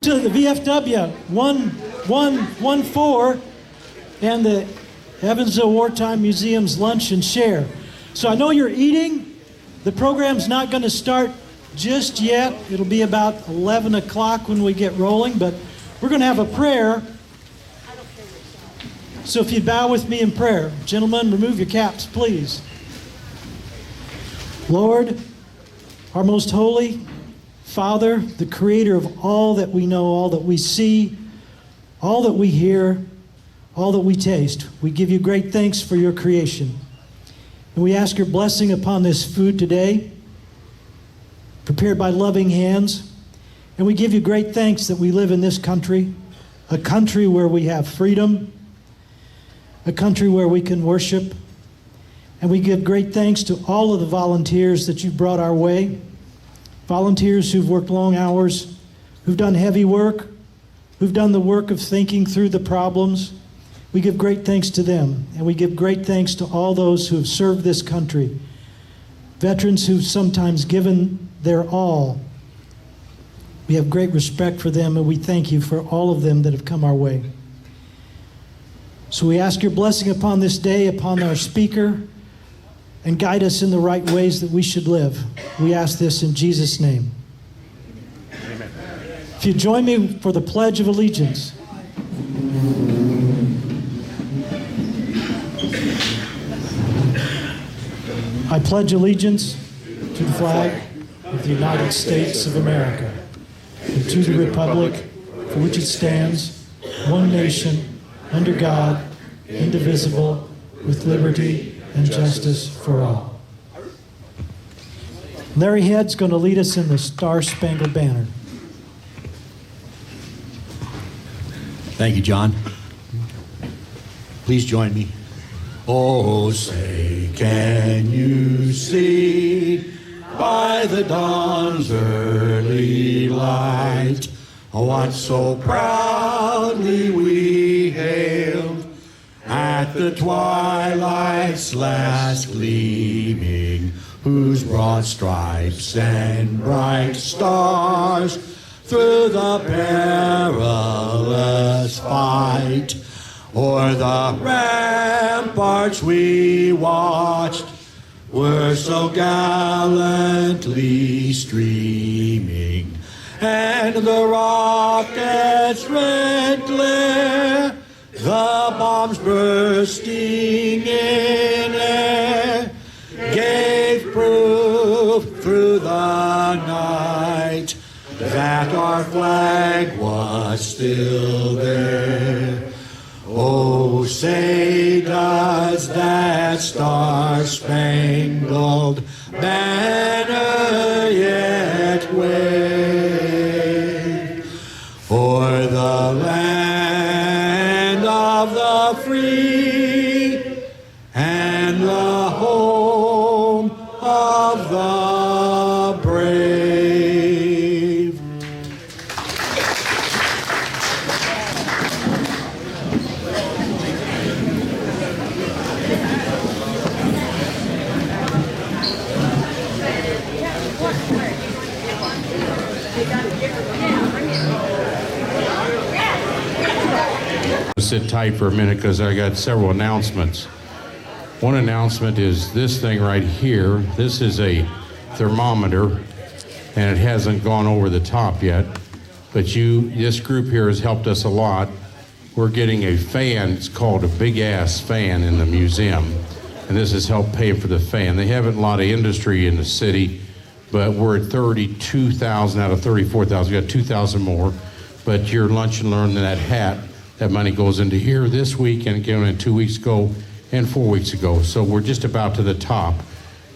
To the VFW 1114 and the Evansville Wartime Museum's Lunch and Share. So I know you're eating. The program's not going to start just yet. It'll be about 11 o'clock when we get rolling, but we're going to have a prayer. So if you bow with me in prayer. Gentlemen, remove your caps, please. Lord, our most holy Father, the creator of all that we know, all that we see, all that we hear, all that we taste, we give you great thanks for your creation. And we ask your blessing upon this food today, prepared by loving hands. And we give you great thanks that we live in this country, a country where we have freedom, a country where we can worship. And we give great thanks to all of the volunteers that you brought our way. Volunteers who've worked long hours, who've done heavy work, who've done the work of thinking through the problems. We give great thanks to them, and we give great thanks to all those who have served this country, veterans who've sometimes given their all. We have great respect for them, and we thank you for all of them that have come our way. So we ask your blessing upon this day, upon our speaker, and guide us in the right ways that we should live. We ask this in Jesus' name. Amen. If you join me for the Pledge of Allegiance. I pledge allegiance to the flag of the United States of America and to the republic for which it stands, one nation, under God, indivisible, with liberty and justice for all. Larry Head's going to lead us in the Star-Spangled Banner. Thank you, John. Please join me. Oh, say, can you see by the dawn's early light what so proudly we hailed at the twilight's last gleaming, whose broad stripes and bright stars through the perilous fight o'er the ramparts we watched were so gallantly streaming, and the rocket's red glare, the bombs bursting in air, gave proof through the night that our flag was still there. Oh, say does that star-spangled banner yet wave for the land of the free and the home of the brave. Sit tight for a minute because I got several announcements. One announcement is this thing right here. This is a thermometer, and it hasn't gone over the top yet. But this group here has helped us a lot. We're getting a fan. It's called a big-ass fan in the museum, and this has helped pay for the fan. They haven't a lot of industry in the city, but we're at 32,000 out of 34,000. We got 2,000 more. But your lunch and learn, that hat, that money goes into here this week and again in 2 weeks ago and 4 weeks ago. So we're just about to the top.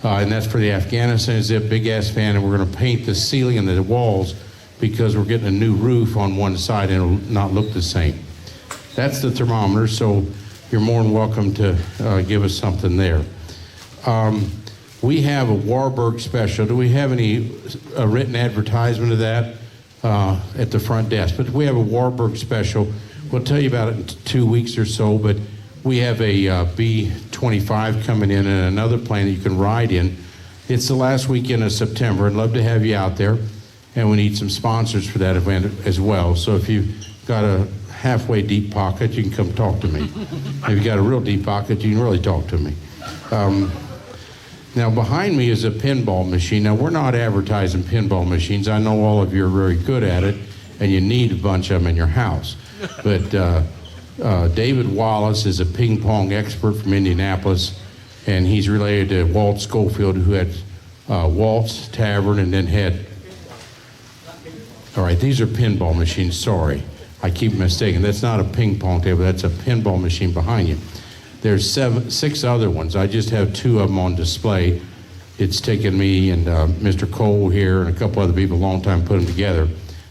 And that's for the Afghanistan Zip big ass fan, and we're going to paint the ceiling and the walls because we're getting a new roof on one side and it'll not look the same. That's the thermometer, so you're more than welcome to give us something there. We have a Warburg special. Do we have any written advertisement of that at the front desk? But we have a Warburg special. We'll tell you about it in 2 weeks or so, but we have a B-25 coming in and another plane that you can ride in. It's the last weekend of September. I'd love to have you out there. and we need some sponsors for that event as well. So if you've got a halfway deep pocket, you can come talk to me. If you got a real deep pocket, you can really talk to me. Now behind me is a pinball machine. Now we're not advertising pinball machines. I know all of you are very good at it, and you need a bunch of them in your house. But David Wallace is a ping pong expert from Indianapolis, and he's related to Walt Schofield, who had Walt's Tavern and then had, all right, these are pinball machines, sorry. I keep mistaking. That's not a ping pong table, that's a pinball machine behind you. There's 6 other ones. I just have 2 of them on display. It's taken me and Mr. Cole here and a couple other people a long time to put them together.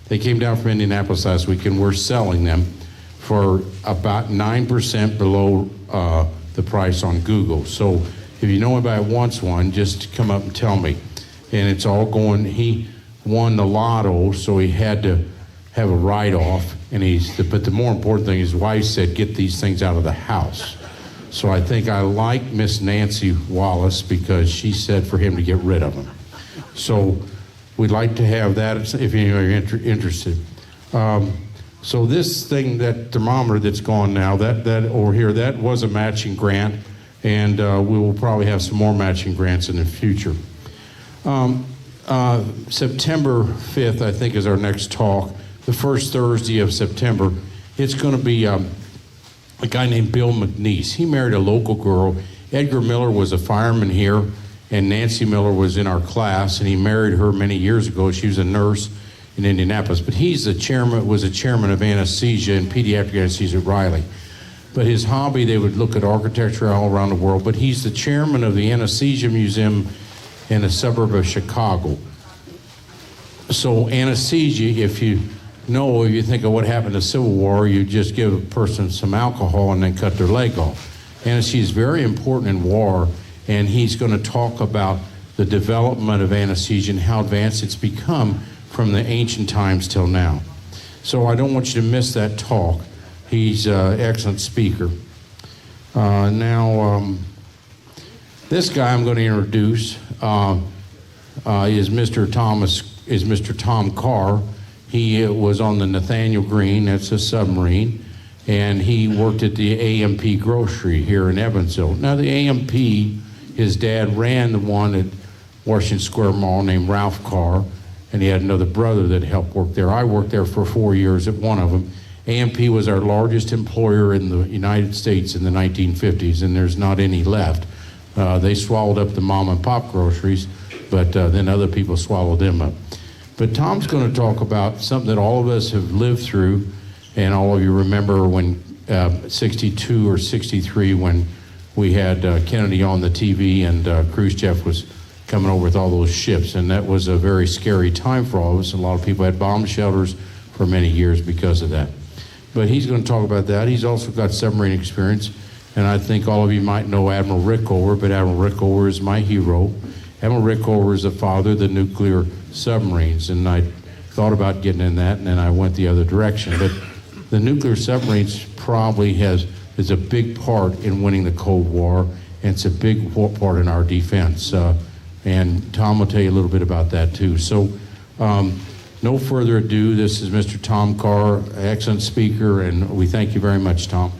They came down from Indianapolis last week, and we're selling them for about 9% below the price on Google. So if you know anybody wants one, just come up and tell me. And it's all going, he won the lotto, so he had to have a write-off. But the more important thing, his wife said, get these things out of the house. So I think I like Miss Nancy Wallace because she said for him to get rid of them. So we'd like to have that if you're interested. So this thing, that thermometer that's gone now, that over here, that was a matching grant, and we will probably have some more matching grants in the future. September 5th, I think, is our next talk. The first Thursday of September. It's going to be a guy named Bill McNeese. He married a local girl. Edgar Miller was a fireman here, and Nancy Miller was in our class, and he married her many years ago. She was a nurse in Indianapolis, but was a chairman of anesthesia and pediatric anesthesia at Riley. But his hobby, they would look at architecture all around the world, but he's the chairman of the Anesthesia Museum in a suburb of Chicago. So anesthesia, if you think of what happened in the Civil War, you just give a person some alcohol and then cut their leg off. Anesthesia is very important in war, and he's going to talk about the development of anesthesia and how advanced it's become from the ancient times till now. So I don't want you to miss that talk. He's an excellent speaker. This guy I'm going to introduce is Mr. Tom Carr. He was on the Nathaniel Green, that's a submarine, and he worked at the AMP grocery here in Evansville. Now the AMP, his dad ran the one at Washington Square Mall named Ralph Carr, and he had another brother that helped work there. I worked there for 4 years at one of them. AMP was our largest employer in the United States in the 1950s, and there's not any left. They swallowed up the mom and pop groceries, but then other people swallowed them up. But Tom's going to talk about something that all of us have lived through, and all of you remember when 62 or 63 when we had Kennedy on the TV and Khrushchev was coming over with all those ships, and that was a very scary time for all of us. A lot of people had bomb shelters for many years because of that. But he's going to talk about that. He's also got submarine experience, and I think all of you might know Admiral Rickover, but Admiral Rickover is my hero. Admiral Rickover is the father of the nuclear submarines, and I thought about getting in that, and then I went the other direction. But the nuclear submarines probably is a big part in winning the Cold War, and it's a big part in our defense. And Tom will tell you a little bit about that too. So no further ado, this is Mr. Tom Carr, excellent speaker, and we thank you very much, Tom.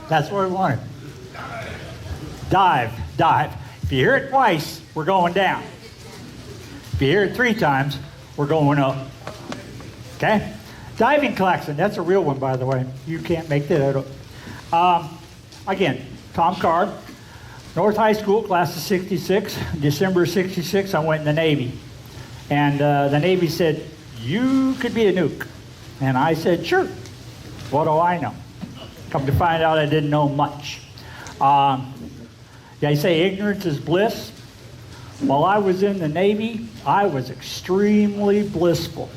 That's what we wanted. Dive, dive. If you hear it twice, we're going down. If you hear it 3 times, we're going up. Okay? Diving klaxon, that's a real one, by the way. You can't make that up. Again, Tom Carr, North High School, class of 66. December 66, I went in the Navy. And the Navy said, you could be a nuke. And I said, sure. What do I know? Come to find out I didn't know much. They say ignorance is bliss. While I was in the Navy, I was extremely blissful.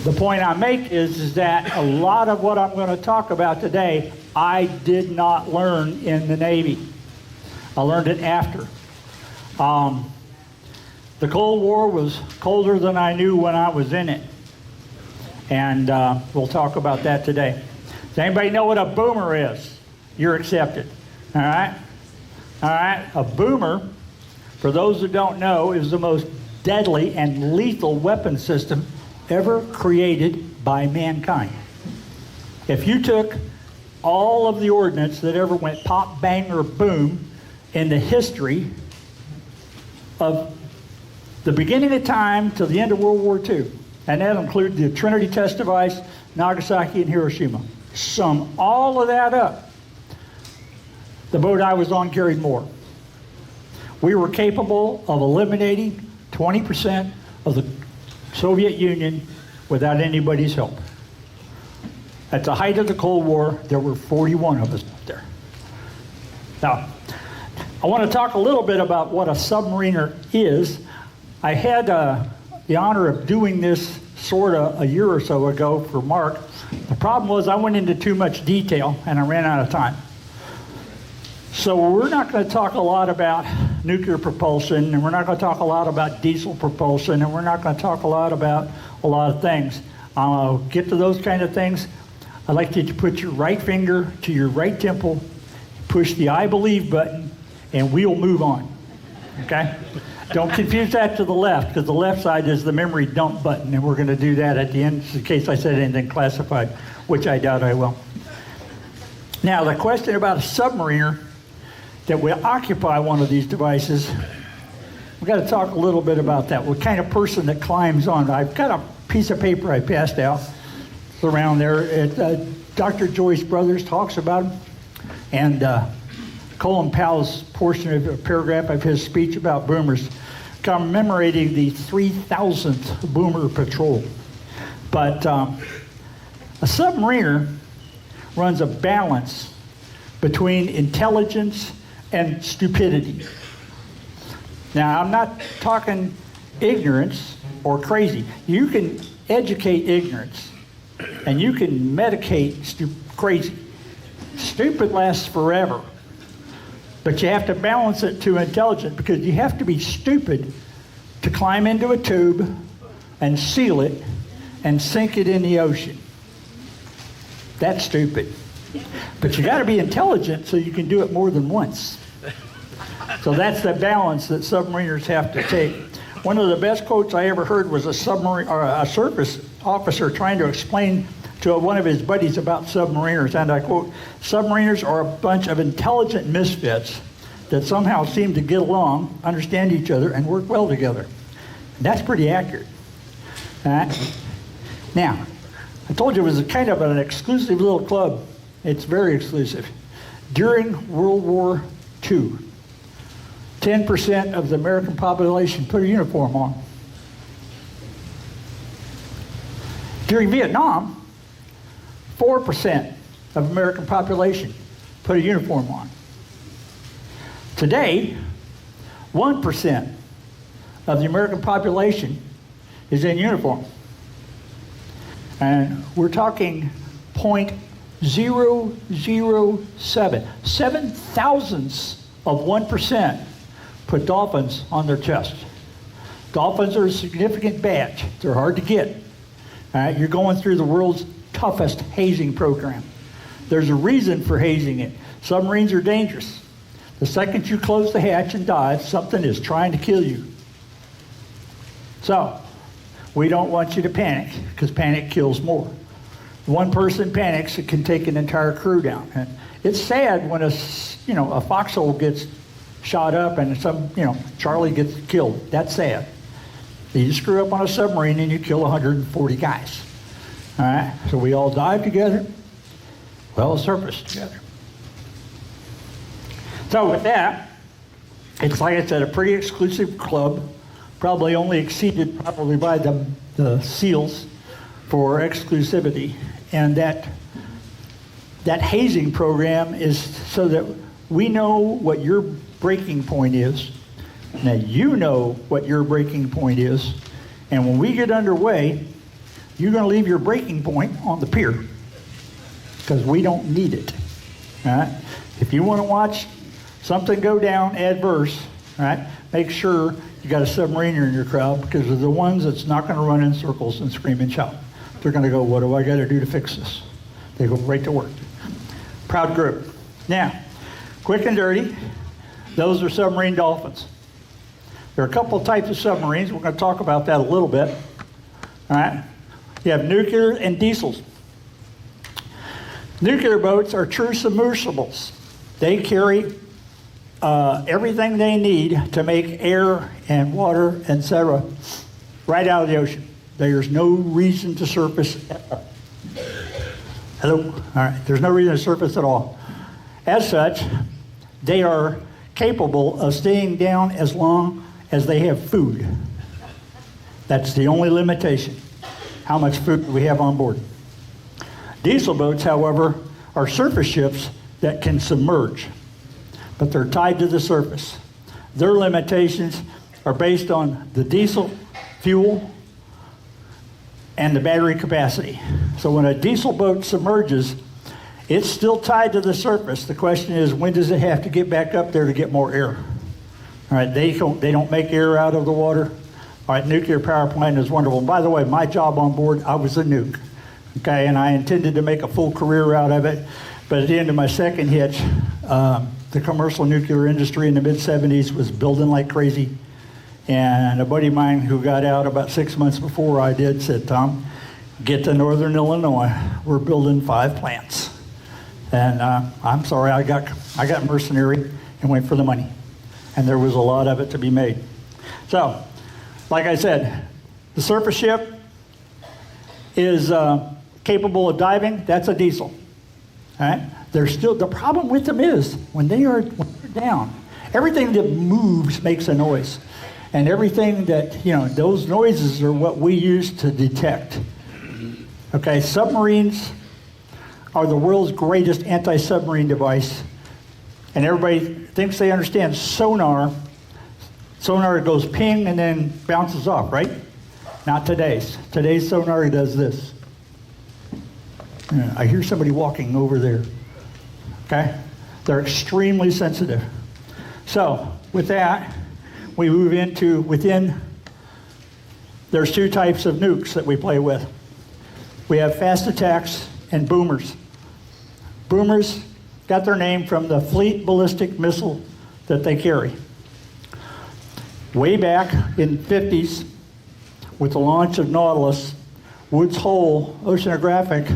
The point I make is that a lot of what I'm going to talk about today, I did not learn in the Navy. I learned it after. The Cold War was colder than I knew when I was in it. And we'll talk about that today. Does anybody know what a boomer is? You're accepted. All right? All right? A boomer, for those who don't know, is the most deadly and lethal weapon system ever created by mankind. If you took all of the ordnance that ever went pop, bang, or boom in the history of the beginning of time till the end of World War II, and that included the Trinity test device, Nagasaki, and Hiroshima. Sum all of that up. The boat I was on carried more. We were capable of eliminating 20% of the Soviet Union without anybody's help. At the height of the Cold War, there were 41 of us out there. Now, I want to talk a little bit about what a submariner is. I had the honor of doing this sort of a year or so ago for Mark. The problem was I went into too much detail and I ran out of time. So we're not going to talk a lot about nuclear propulsion, and we're not going to talk a lot about diesel propulsion, and we're not going to talk a lot about a lot of things. I'll get to those kind of things. I'd like you to put your right finger to your right temple, push the I believe button, and we'll move on. Okay? Don't confuse that to the left, because the left side is the memory dump button, and we're going to do that at the end in case I said anything classified, which I doubt I will. Now, the question about a submariner that will occupy one of these devices, we've got to talk a little bit about that. What kind of person that climbs on? I've got a piece of paper I passed out around there. Dr. Joyce Brothers talks about him, and Colin Powell's portion of a paragraph of his speech about boomers, commemorating the 3,000th boomer patrol. But a submariner runs a balance between intelligence and stupidity. Now, I'm not talking ignorance or crazy. You can educate ignorance, and you can medicate crazy. Stupid lasts forever, but you have to balance it to intelligent, because you have to be stupid to climb into a tube and seal it and sink it in the ocean. That's stupid. But you got to be intelligent so you can do it more than once. So that's the balance that submariners have to take. One of the best quotes I ever heard was a submarine or a surface officer trying to explain to one of his buddies about submariners, and I quote, "Submariners are a bunch of intelligent misfits that somehow seem to get along, understand each other, and work well together." And that's pretty accurate. All right? Now, I told you it was a kind of an exclusive little club. It's very exclusive. During World War II, 10% of the American population put a uniform on. During Vietnam, 4% of American population put a uniform on. Today, 1% of the American population is in uniform. And we're talking 0.007, 7,000ths of 1% put dolphins on their chest. Dolphins are a significant badge. They're hard to get. All right, you're going through the world's toughest hazing program. There's a reason for hazing it. Submarines are dangerous. The second you close the hatch and dive, something is trying to kill you. So, we don't want you to panic, because panic kills more. One person panics, it can take an entire crew down. And it's sad when a foxhole gets shot up and Charlie gets killed. That's sad. You screw up on a submarine and you kill 140 guys. All right, so we all dive together, well surface together. So with that, it's like I said, a pretty exclusive club, probably only exceeded by the SEALs for exclusivity. And that hazing program is so that we know what your breaking point is. Now you know what your breaking point is. And when we get underway, you're going to leave your breaking point on the pier, because we don't need it. All right? If you want to watch something go down adverse, all right, make sure you got a submariner in your crowd, because they're the ones that's not going to run in circles and scream and shout. They're going to go, what do I got to do to fix this? They go right to work. Proud group. Now, quick and dirty, those are submarine dolphins. There are a couple of types of submarines. We're going to talk about that a little bit. All right. You have nuclear and diesels. Nuclear boats are true submersibles. They carry everything they need to make air and water, etc., right out of the ocean. There's no reason to surface. Hello? All right. There's no reason to surface at all. As such, they are capable of staying down as long as they have food. That's the only limitation. How much food do we have on board? Diesel boats, however, are surface ships that can submerge, but they're tied to the surface. Their limitations are based on the diesel fuel and the battery capacity. So when a diesel boat submerges, it's still tied to the surface. The question is, when does it have to get back up there to get more air? All right, they don't make air out of the water. All right, nuclear power plant is wonderful. By the way, my job on board, I was a nuke, okay, and I intended to make a full career out of it. But at the end of my second hitch, the commercial nuclear industry in the mid-'70s was building like crazy. And a buddy of mine who got out about 6 months before I did said, Tom, get to Northern Illinois. We're building 5 plants. And I'm sorry, I got mercenary and went for the money. And there was a lot of it to be made. So, like I said, the surface ship is capable of diving. That's a diesel. All right? The problem with them is when they're down, everything that moves makes a noise. And everything that, those noises are what we use to detect. Okay, submarines are the world's greatest anti-submarine device. And everybody thinks they understand sonar. Sonar goes ping and then bounces off, right? Not today's. Today's sonar does this. I hear somebody walking over there. Okay? They're extremely sensitive. So, with that, we move into there's 2 types of nukes that we play with. We have fast attacks and boomers. Boomers got their name from the fleet ballistic missile that they carry. Way back in the 50s, with the launch of Nautilus, Woods Hole Oceanographic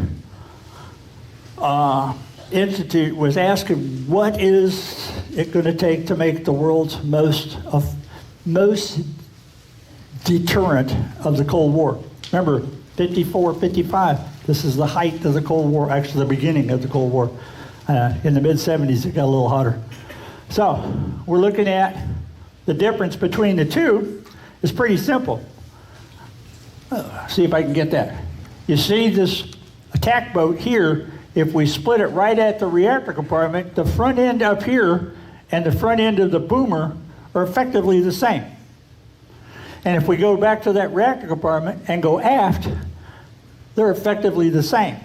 Institute was asking, what is it going to take to make the world's most deterrent of the Cold War? Remember, 54, 55, this is the height of the Cold War, actually the beginning of the Cold War. In the mid-'70s, it got a little hotter. So, we're looking at the difference between the two is pretty simple. See if I can get that. You see this attack boat here, if we split it right at the reactor compartment, the front end up here and the front end of the boomer are effectively the same. And if we go back to that reactor compartment and go aft, they're effectively the same.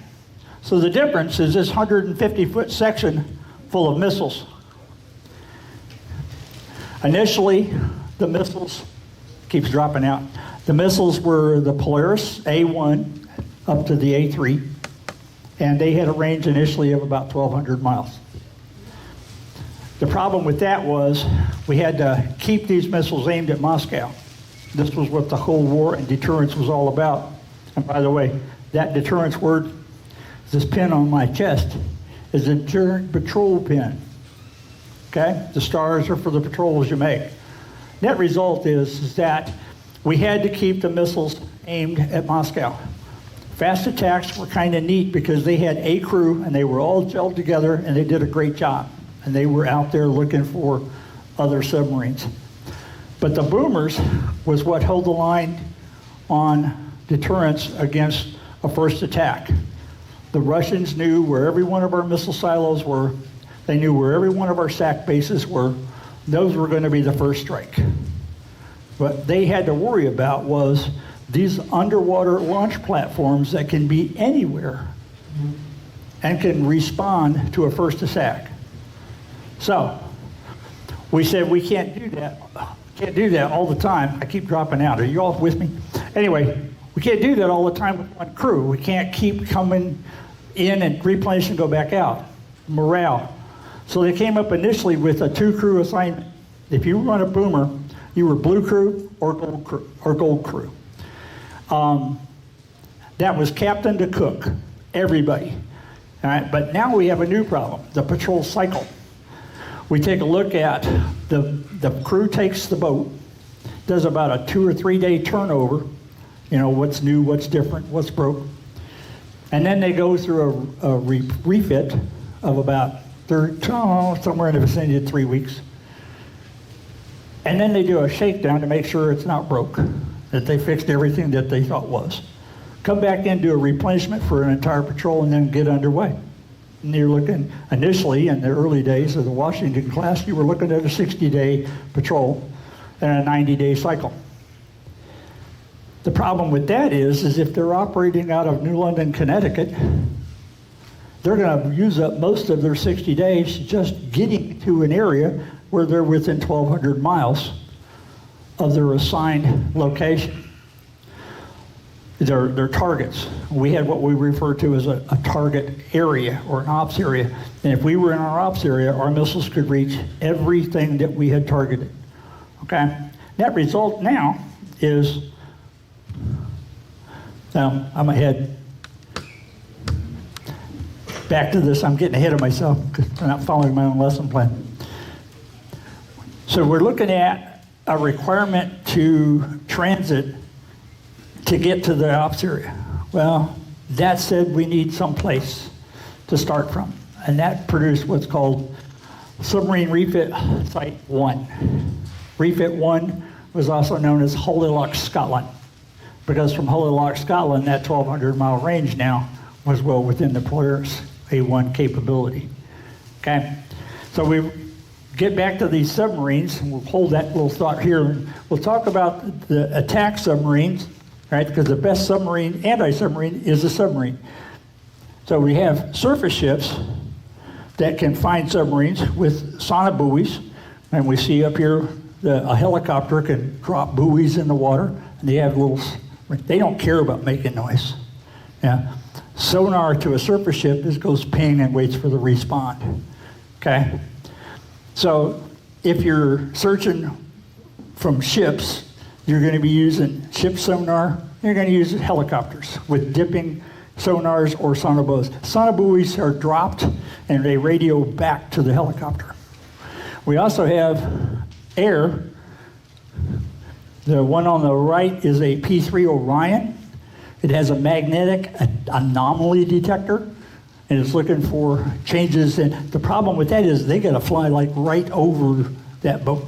So the difference is this 150-foot section full of missiles. Initially, the missiles, keeps dropping out, the missiles were the Polaris A1 up to the A3, and they had a range initially of about 1,200 miles. The problem with that was we had to keep these missiles aimed at Moscow. This was what the Cold War and deterrence was all about. And by the way, that deterrence word, this pin on my chest, is a deterrent patrol pin. Okay? The stars are for the patrols you make. Net result is that we had to keep the missiles aimed at Moscow. Fast attacks were kind of neat because they had a crew and they were all gelled together and they did a great job. And they were out there looking for other submarines. But the boomers was what held the line on deterrence against a first attack. The Russians knew where every one of our missile silos were. They knew where every one of our SAC bases were. Those were going to be the first strike. What they had to worry about was these underwater launch platforms that can be anywhere and can respond to a first attack. So we said we can't do that. Can't do that all the time. I keep dropping out. Are you all with me? Anyway, we can't do that all the time with one crew. We can't keep coming in and replenish and go back out. Morale. So they came up initially with a 2-crew assignment. If you run a boomer, you were blue crew or gold crew. That was captain to cook, everybody. All right, but now we have a new problem, the patrol cycle. We take a look at the crew takes the boat, does about a 2 or 3 day turnover, you know, what's new, what's different, what's broke. And then they go through a refit of about somewhere in the vicinity of 3 weeks. And then they do a shakedown to make sure it's not broke, that they fixed everything that they thought was. Come back in, do a replenishment for an entire patrol, and then get underway. And you're looking, initially, in the early days of the Washington class, you were looking at a 60-day patrol and a 90-day cycle. The problem with that is if they're operating out of New London, Connecticut, they're going to use up most of their 60 days just getting to an area where they're within 1,200 miles of their assigned location. Their targets. We had what we refer to as a target area or an ops area. And if we were in our ops area, our missiles could reach everything that we had targeted. Okay? Net result now is, now I'm ahead. Back to this, I'm getting ahead of myself because I'm not following my own lesson plan. So we're looking at a requirement to transit to get to the ops area. Well, that said we need some place to start from. And that produced what's called Submarine Refit Site 1. Refit 1 was also known as Holyloch, Scotland, because from Holyloch, Scotland, that 1,200 mile range now was well within the Polaris A1 capability. Okay, so we get back to these submarines, and we'll hold that little thought here. And we'll talk about the attack submarines, right? Because the best submarine, anti-submarine, is a submarine. So we have surface ships that can find submarines with sonobuoys, and we see up here a helicopter can drop buoys in the water, and they have little. They don't care about making noise. Yeah. Sonar to a surface ship just goes ping and waits for the respawn. Okay? So if you're searching from ships, you're going to be using ship sonar. You're going to use helicopters with dipping sonars or sonobuoys. Sonobuoys are dropped and they radio back to the helicopter. We also have air. The one on the right is a P3 Orion. It has a magnetic anomaly detector, and it's looking for changes. And the problem with that is they got to fly like right over that boat.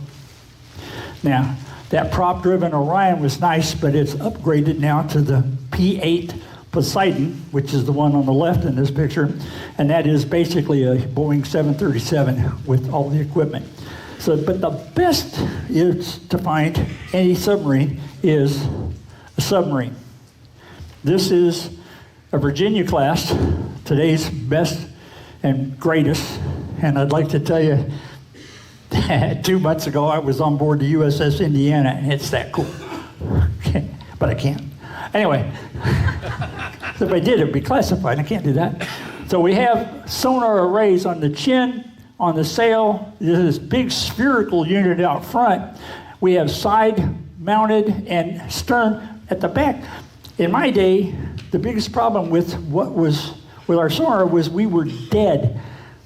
Now, that prop-driven Orion was nice, but it's upgraded now to the P8 Poseidon, which is the one on the left in this picture, and that is basically a Boeing 737 with all the equipment. So, but the best is to find any submarine is a submarine. This is a Virginia class, today's best and greatest. And I'd like to tell you that 2 months ago I was on board the USS Indiana, and it's that cool. Okay, but I can't. Anyway, so if I did, it would be classified. I can't do that. So we have sonar arrays on the chin, on the sail. There's this big spherical unit out front. We have side-mounted and stern at the back. In my day, the biggest problem with our sonar was we were dead.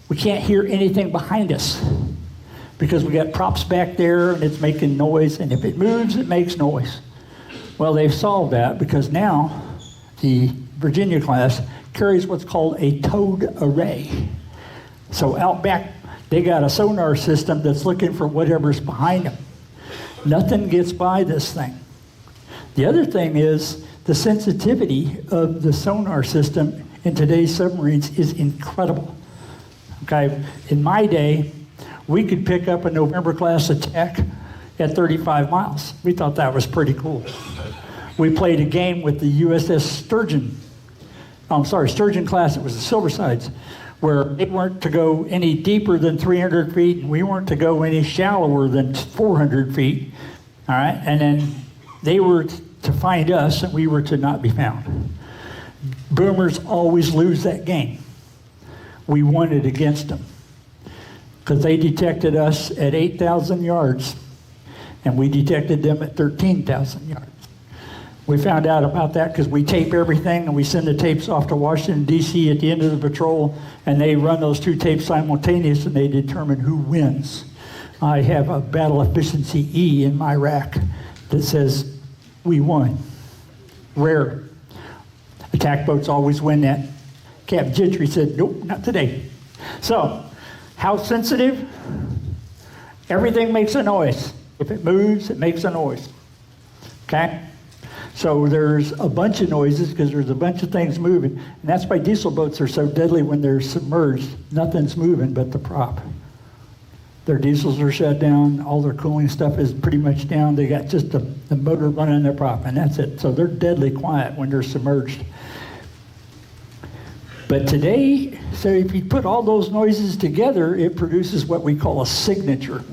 We can't hear anything behind us because we got props back there and it's making noise, and if it moves, it makes noise. Well, they've solved that because now the Virginia class carries what's called a towed array. So out back, they got a sonar system that's looking for whatever's behind them. Nothing gets by this thing. The other thing is the sensitivity of the sonar system in today's submarines is incredible. Okay, in my day, we could pick up a November class attack at 35 miles. We thought that was pretty cool. We played a game with the USS Sturgeon. Sturgeon class, it was the Silversides, where they weren't to go any deeper than 300 feet, and we weren't to go any shallower than 400 feet. All right, and then they were to find us, and we were to not be found. Boomers always lose that game. We won it against them because they detected us at 8,000 yards and we detected them at 13,000 yards. We found out about that because we tape everything and we send the tapes off to Washington, D.C. at the end of the patrol, and they run those two tapes simultaneous and they determine who wins. I have a battle efficiency E in my rack that says we won. Rare. Attack boats always win that. Captain Gentry said, nope, not today. So, how sensitive? Everything makes a noise. If it moves, it makes a noise. Okay? So there's a bunch of noises because there's a bunch of things moving. And that's why diesel boats are so deadly when they're submerged. Nothing's moving but the prop. Their diesels are shut down. All their cooling stuff is pretty much down. They got just the motor running their prop, and that's it. So they're deadly quiet when they're submerged. But today, so if you put all those noises together, it produces what we call a signature.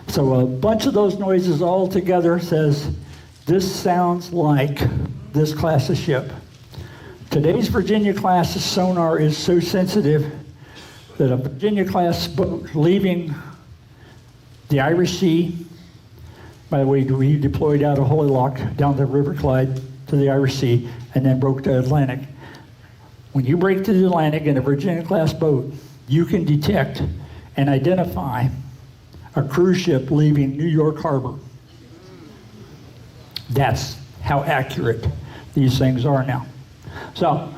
So a bunch of those noises all together says, this sounds like this class of ship. Today's Virginia-class sonar is so sensitive that a Virginia-class boat leaving the Irish Sea, by the way, we deployed out of Holy Lock down the River Clyde to the Irish Sea and then broke the Atlantic. When you break to the Atlantic in a Virginia-class boat, you can detect and identify a cruise ship leaving New York Harbor. That's how accurate these things are now. So,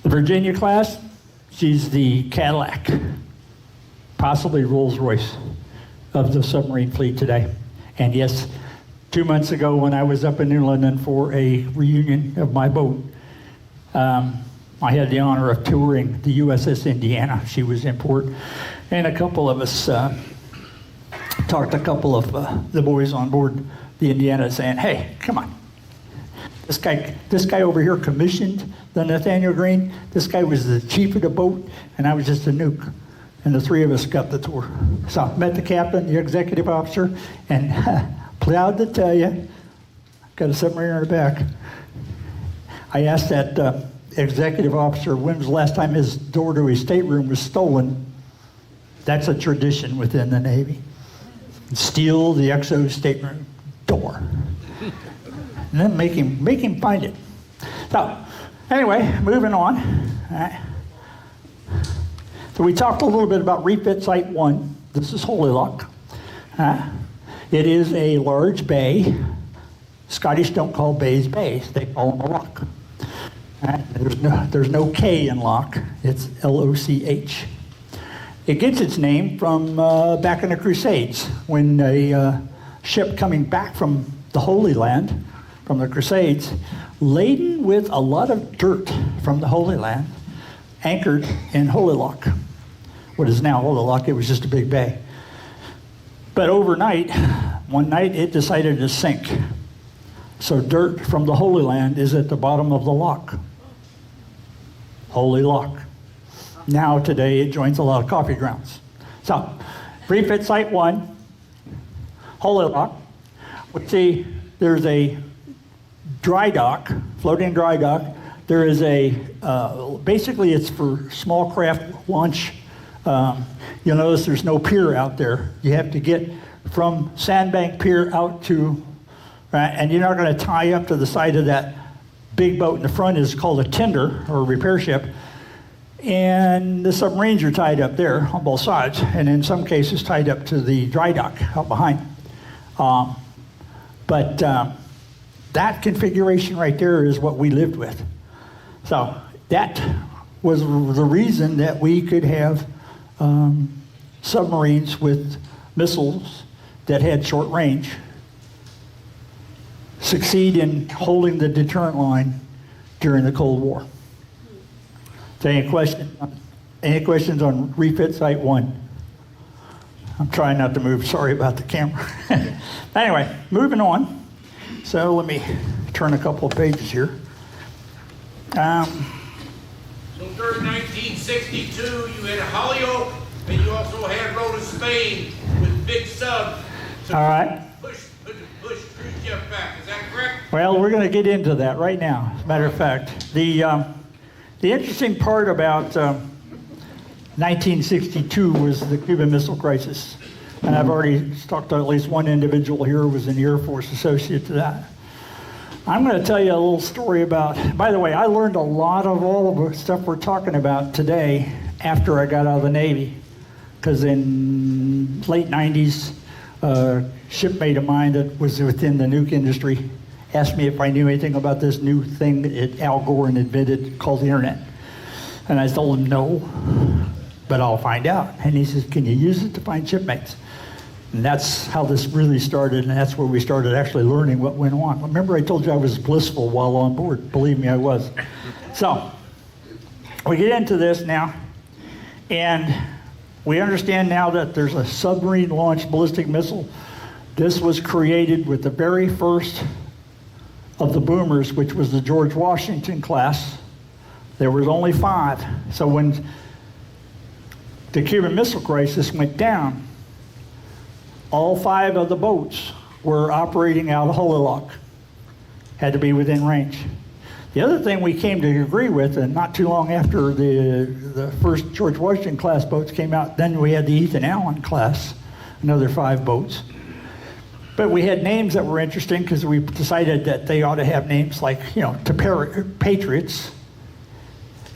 the Virginia class, she's the Cadillac, possibly Rolls-Royce of the submarine fleet today. And yes, 2 months ago when I was up in New London for a reunion of my boat, I had the honor of touring the USS Indiana. She was in port, and a couple of us talked to a couple of the boys on board the Indiana saying, hey, come on. This guy over here commissioned the Nathaniel Green. This guy was the chief of the boat, and I was just a nuke. And the three of us got the tour. So I met the captain, the executive officer, and proud to tell you, got a submarine on the back. I asked that executive officer when was the last time his door to his stateroom was stolen. That's a tradition within the Navy. Steal the XO stateroom door. And then make him find it. So, anyway, moving on. All right. So we talked a little bit about refit site 1. This is Holy Lock. It is a large bay. Scottish don't call bays bays, they call them a lock. There's no K in lock, it's L-O-C-H. It gets its name from back in the Crusades, when a ship coming back from the Holy Land, from the Crusades, laden with a lot of dirt from the Holy Land, anchored in Holy Lock. What is now Holy Lock, it was just a big bay. But overnight, one night it decided to sink. So dirt from the Holy Land is at the bottom of the lock. Holy Lock. Now today it joins a lot of coffee grounds. So, refit site 1, Holy Lock. We see there's a dry dock, floating dry dock. There is a, basically it's for small craft launch. You'll notice there's no pier out there. You have to get from Sandbank Pier out to, and you're not going to tie up to the side of that big boat in the front is called a tender or a repair ship. And the submarines are tied up there on both sides, and in some cases tied up to the dry dock out behind. But that configuration right there is what we lived with. So that was the reason that we could have submarines with missiles that had short range succeed in holding the deterrent line during the Cold War. So any questions on refit site 1? I'm trying not to move, sorry about the camera. Anyway, moving on. So let me turn a couple of pages here. So during 1962, you had Holyoke, and you also had Rhoda Spain with big subs. So all right. Push pushed Khrushchev back. Is that correct? Well, we're going to get into that right now. As a matter of fact, the interesting part about 1962 was the Cuban Missile Crisis. And I've already talked to at least one individual here who was an Air Force associate to that. I'm going to tell you a little story about, by the way, I learned a lot of all of the stuff we're talking about today after I got out of the Navy. Because in late 90s, a shipmate of mine that was within the nuke industry asked me if I knew anything about this new thing that Al Gore invented called the internet. And I told him no, but I'll find out. And he says, can you use it to find shipmates? And that's how this really started, and that's where we started actually learning what went on. Remember I told you I was blissful while on board? Believe me, I was. So, we get into this now, and we understand now that there's a submarine-launched ballistic missile. This was created with the very first of the boomers, which was the George Washington class. There was only 5. So when the Cuban Missile Crisis went down, all 5 of the boats were operating out of Holyoke. Had to be within range. The other thing we came to agree with, and not too long after the first George Washington class boats came out, then we had the Ethan Allen class, another 5 boats. But we had names that were interesting because we decided that they ought to have names like, to Patriots,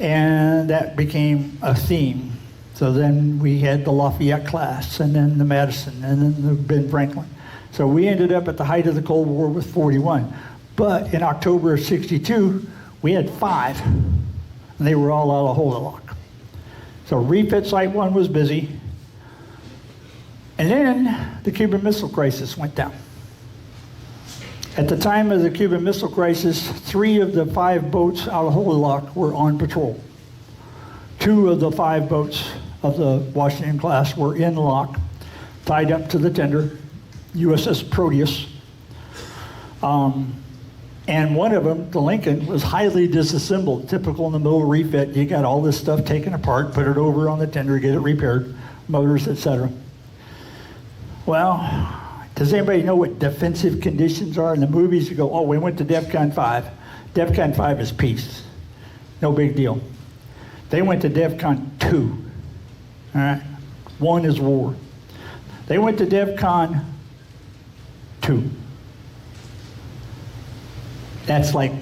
and that became a theme. So then we had the Lafayette class, and then the Madison, and then the Ben Franklin. So we ended up at the height of the Cold War with 41. But in October of 62, we had 5, and they were all out of Holyoke. So refit Site 1 was busy. And then the Cuban Missile Crisis went down. At the time of the Cuban Missile Crisis, 3 of the 5 boats out of Holyoke were on patrol. 2 of the 5 boats of the Washington class were in lock, tied up to the tender, USS Proteus. And one of them, the Lincoln, was highly disassembled. Typical in the middle of refit, you got all this stuff taken apart, put it over on the tender, get it repaired, motors, etc. Well, does anybody know what defensive conditions are? In the movies, you go, oh, we went to DEFCON 5. DEFCON 5 is peace. No big deal. They went to DEFCON 2. All right? 1 is war. They went to DEFCON 2. That's like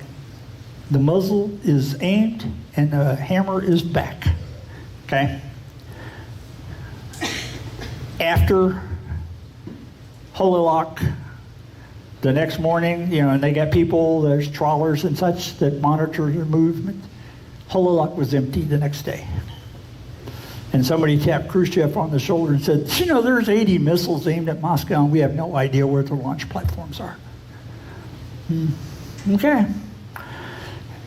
the muzzle is aimed and the hammer is back. Okay? After Holyoke, the next morning, and they got people, there's trawlers and such that monitor your movement. Holyoke was empty the next day. And somebody tapped Khrushchev on the shoulder and said, there's 80 missiles aimed at Moscow and we have no idea where the launch platforms are. Okay.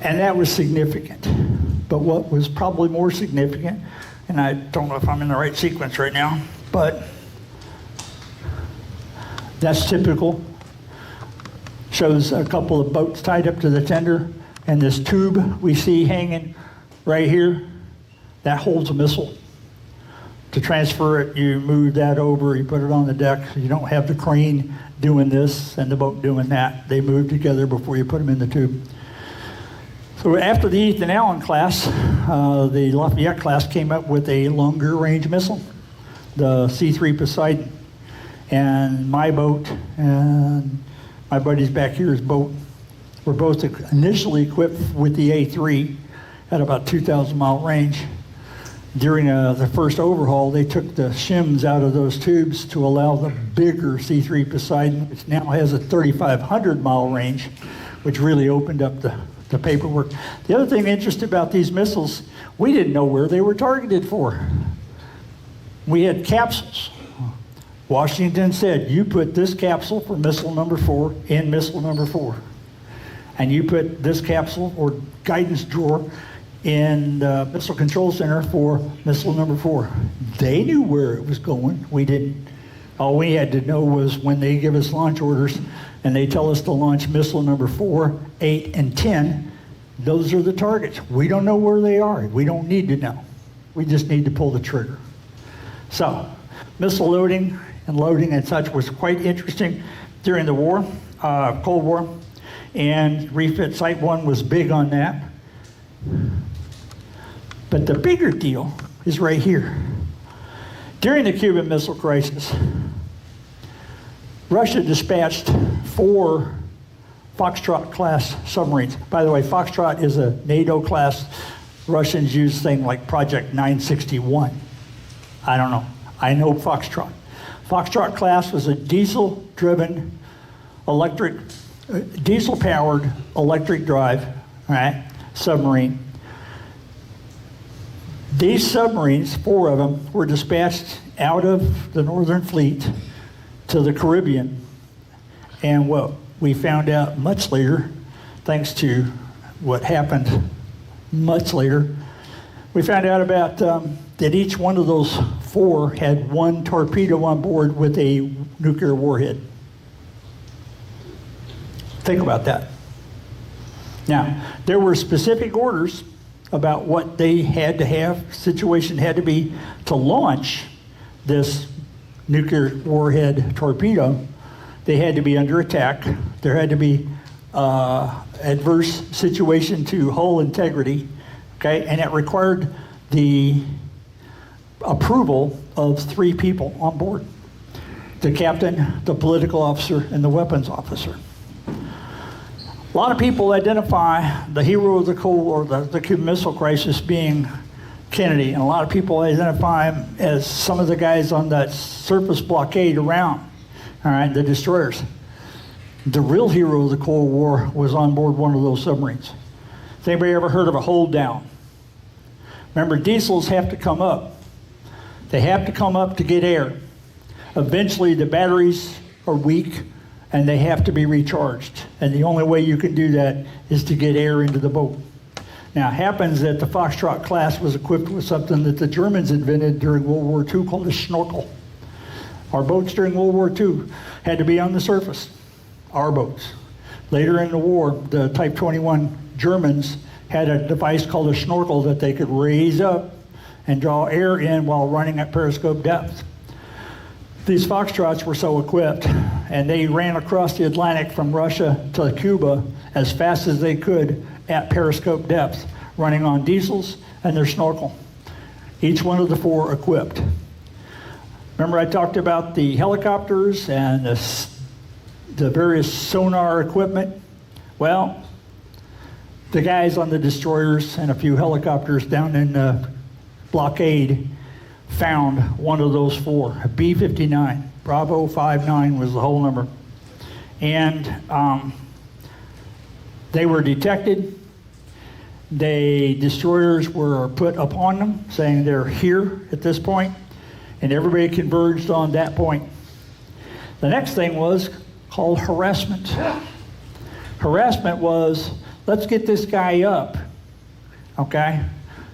And that was significant. But what was probably more significant, and I don't know if I'm in the right sequence right now, but that's typical. Shows a couple of boats tied up to the tender, and this tube we see hanging right here, that holds a missile. To transfer it, you move that over, you put it on the deck. You don't have the crane doing this and the boat doing that. They move together before you put them in the tube. So after the Ethan Allen class, the Lafayette class came up with a longer range missile, the C-3 Poseidon. And my boat and my buddy's back here's boat were both initially equipped with the A3 at about 2,000 mile range. During the first overhaul, they took the shims out of those tubes to allow the bigger C-3 Poseidon, which now has a 3,500 mile range, which really opened up the paperwork. The other thing interesting about these missiles, we didn't know where they were targeted for. We had capsules. Washington said, you put this capsule for missile number 4 in missile number 4. And you put this capsule or guidance drawer in the Missile Control Center for missile number 4. They knew where it was going. We didn't. All we had to know was when they give us launch orders and they tell us to launch missile number 4, 8, and 10, those are the targets. We don't know where they are. We don't need to know. We just need to pull the trigger. So, missile loading and such was quite interesting during the war, Cold War, and Refit Site 1 was big on that. But the bigger deal is right here. During the Cuban Missile Crisis, Russia dispatched 4 Foxtrot-class submarines. By the way, Foxtrot is a NATO-class. Russians use thing like Project 961. I don't know. I know Foxtrot. Foxtrot class was a diesel-driven, diesel-powered electric drive, right, submarine. These submarines, 4 of them, were dispatched out of the Northern Fleet to the Caribbean. And what we found out much later, thanks to what happened much later, we found out about that each one of those 4 had 1 torpedo on board with a nuclear warhead. Think about that. Now, there were specific orders about what they had to have, situation had to be to launch this nuclear warhead torpedo. They had to be under attack. There had to be adverse situation to hull integrity, okay? And it required the approval of 3 people on board: the captain, the political officer, and the weapons officer. A lot of people identify the hero of the Cold War, the Cuban Missile Crisis, being Kennedy, and a lot of people identify him as some of the guys on that surface blockade around, all right, the destroyers. The real hero of the Cold War was on board one of those submarines. Has anybody ever heard of a hold down? Remember, diesels have to come up. They have to come up to get air. Eventually, the batteries are weak, and they have to be recharged. And the only way you can do that is to get air into the boat. Now, it happens that the Foxtrot class was equipped with something that the Germans invented during World War II called a snorkel. Our boats during World War II had to be on the surface, our boats. Later in the war, the Type 21 Germans had a device called a snorkel that they could raise up and draw air in while running at periscope depth. These Foxtrots were so equipped, and they ran across the Atlantic from Russia to Cuba as fast as they could at periscope depth, running on diesels and their snorkel. Each one of the 4 equipped. Remember I talked about the helicopters and the various sonar equipment? Well, the guys on the destroyers and a few helicopters down in the blockade found one of those 4, a B-59. Bravo 59 was the whole number. And they were detected. The destroyers were put upon them, saying they're here at this point, and everybody converged on that point. The next thing was called harassment. Harassment was, let's get this guy up, okay?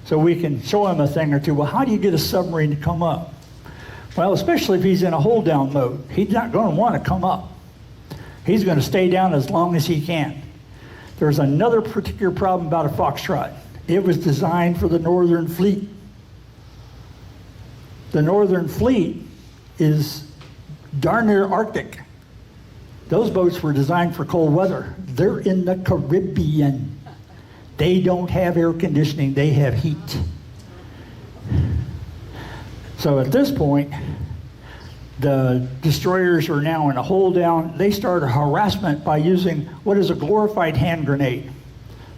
So we can show him a thing or two. Well, how do you get a submarine to come up? Well, especially if he's in a hold down mode. He's not going to want to come up. He's going to stay down as long as he can. There's another particular problem about a Foxtrot. It was designed for the Northern Fleet. The Northern Fleet is darn near Arctic. Those boats were designed for cold weather. They're in the Caribbean. They don't have air conditioning, they have heat. So at this point, the destroyers are now in a hold down. They start a harassment by using what is a glorified hand grenade.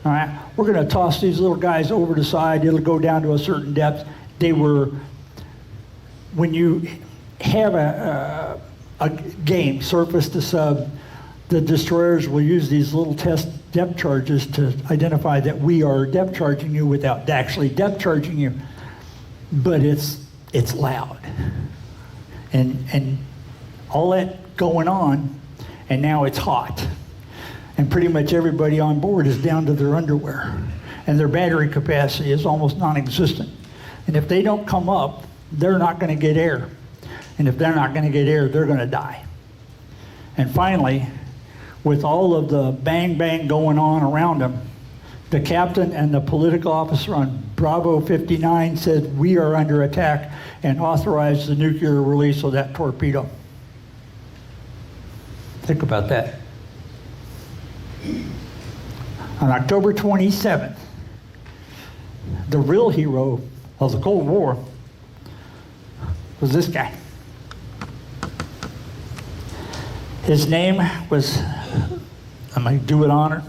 All right, we're going to toss these little guys over the side. It'll go down to a certain depth. They were, when you have a game, surface to sub, the destroyers will use these little test depth charges to identify that we are depth charging you without actually depth charging you. But it's loud. And all that going on, and now it's hot. And pretty much everybody on board is down to their underwear. And their battery capacity is almost non-existent. And if they don't come up, they're not going to get air. And if they're not going to get air, they're going to die. And finally, with all of the bang going on around them, the captain and the political officer on Bravo 59 said, we are under attack, and authorized the nuclear release of that torpedo. Think about that. On October 27th, the real hero of the Cold War was this guy. His name was, I'm going to do it honor,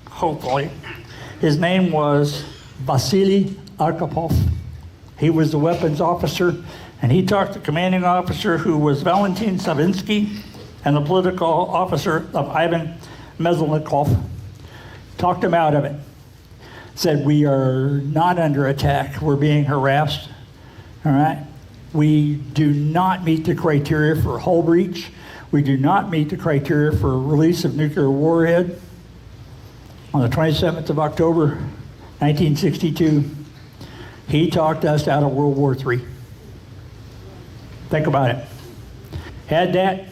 hopefully. His name was Vasily Arkhipov. He was the weapons officer, and he talked to the commanding officer, who was Valentin Savinsky, and the political officer of Ivan Meslinikov. Talked him out of it. Said, we are not under attack. We're being harassed. All right? We do not meet the criteria for hull breach. We do not meet the criteria for release of nuclear warhead. On the 27th of October, 1962, he talked us out of World War III. Think about it. Had that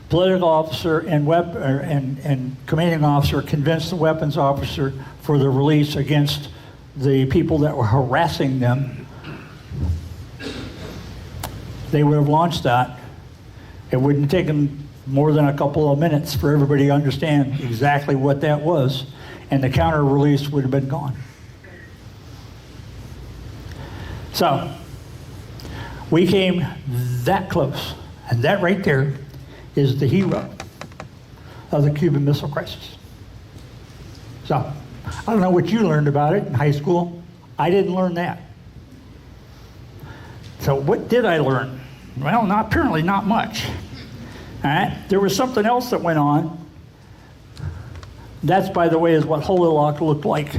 political officer and commanding officer convinced the weapons officer for the release against the people that were harassing them, they would have launched that. It wouldn't take them more than a couple of minutes for everybody to understand exactly what that was, and the counter release would have been gone. So, we came that close, and that right there is the hero of the Cuban Missile Crisis. So, I don't know what you learned about it in high school. I didn't learn that. So what did I learn? Well, apparently not much. All right? There was something else that went on. That's, by the way, is what Holy Lock looked like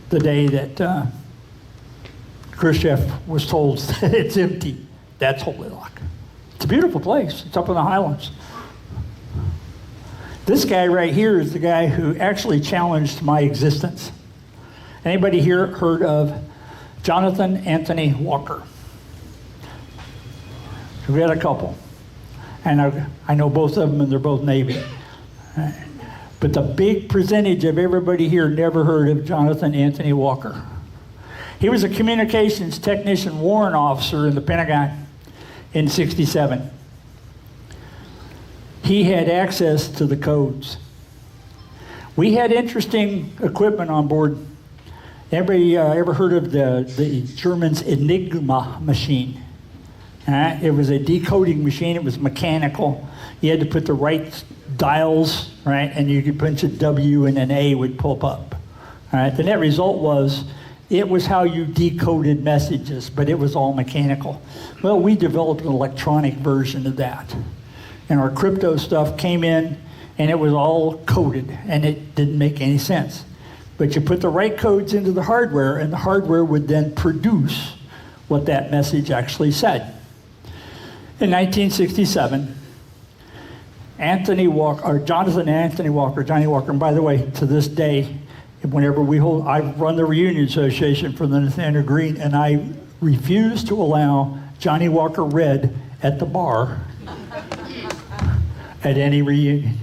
the day that Khrushchev was told that it's empty. That's Holy Lock. It's a beautiful place. It's up in the highlands. This guy right here is the guy who actually challenged my existence. Anybody here heard of Jonathan Anthony Walker? We had a couple. And I know both of them, and they're both Navy. But the big percentage of everybody here never heard of Jonathan Anthony Walker. He was a communications technician warrant officer in the Pentagon in '67. He had access to the codes. We had interesting equipment on board. Everybody ever heard of the Germans' Enigma machine? It was a decoding machine. It was mechanical. You had to put the right dials, right, and you could punch a W and an A would pop up. All right. The net result was it was how you decoded messages, but it was all mechanical. Well, we developed an electronic version of that. And our crypto stuff came in, and it was all coded, and it didn't make any sense. But you put the right codes into the hardware, and the hardware would then produce what that message actually said. In 1967, Johnny Walker, and by the way, to this day, whenever I run the reunion association for the Nathaniel Green, and I refuse to allow Johnny Walker Red at the bar at any reunion.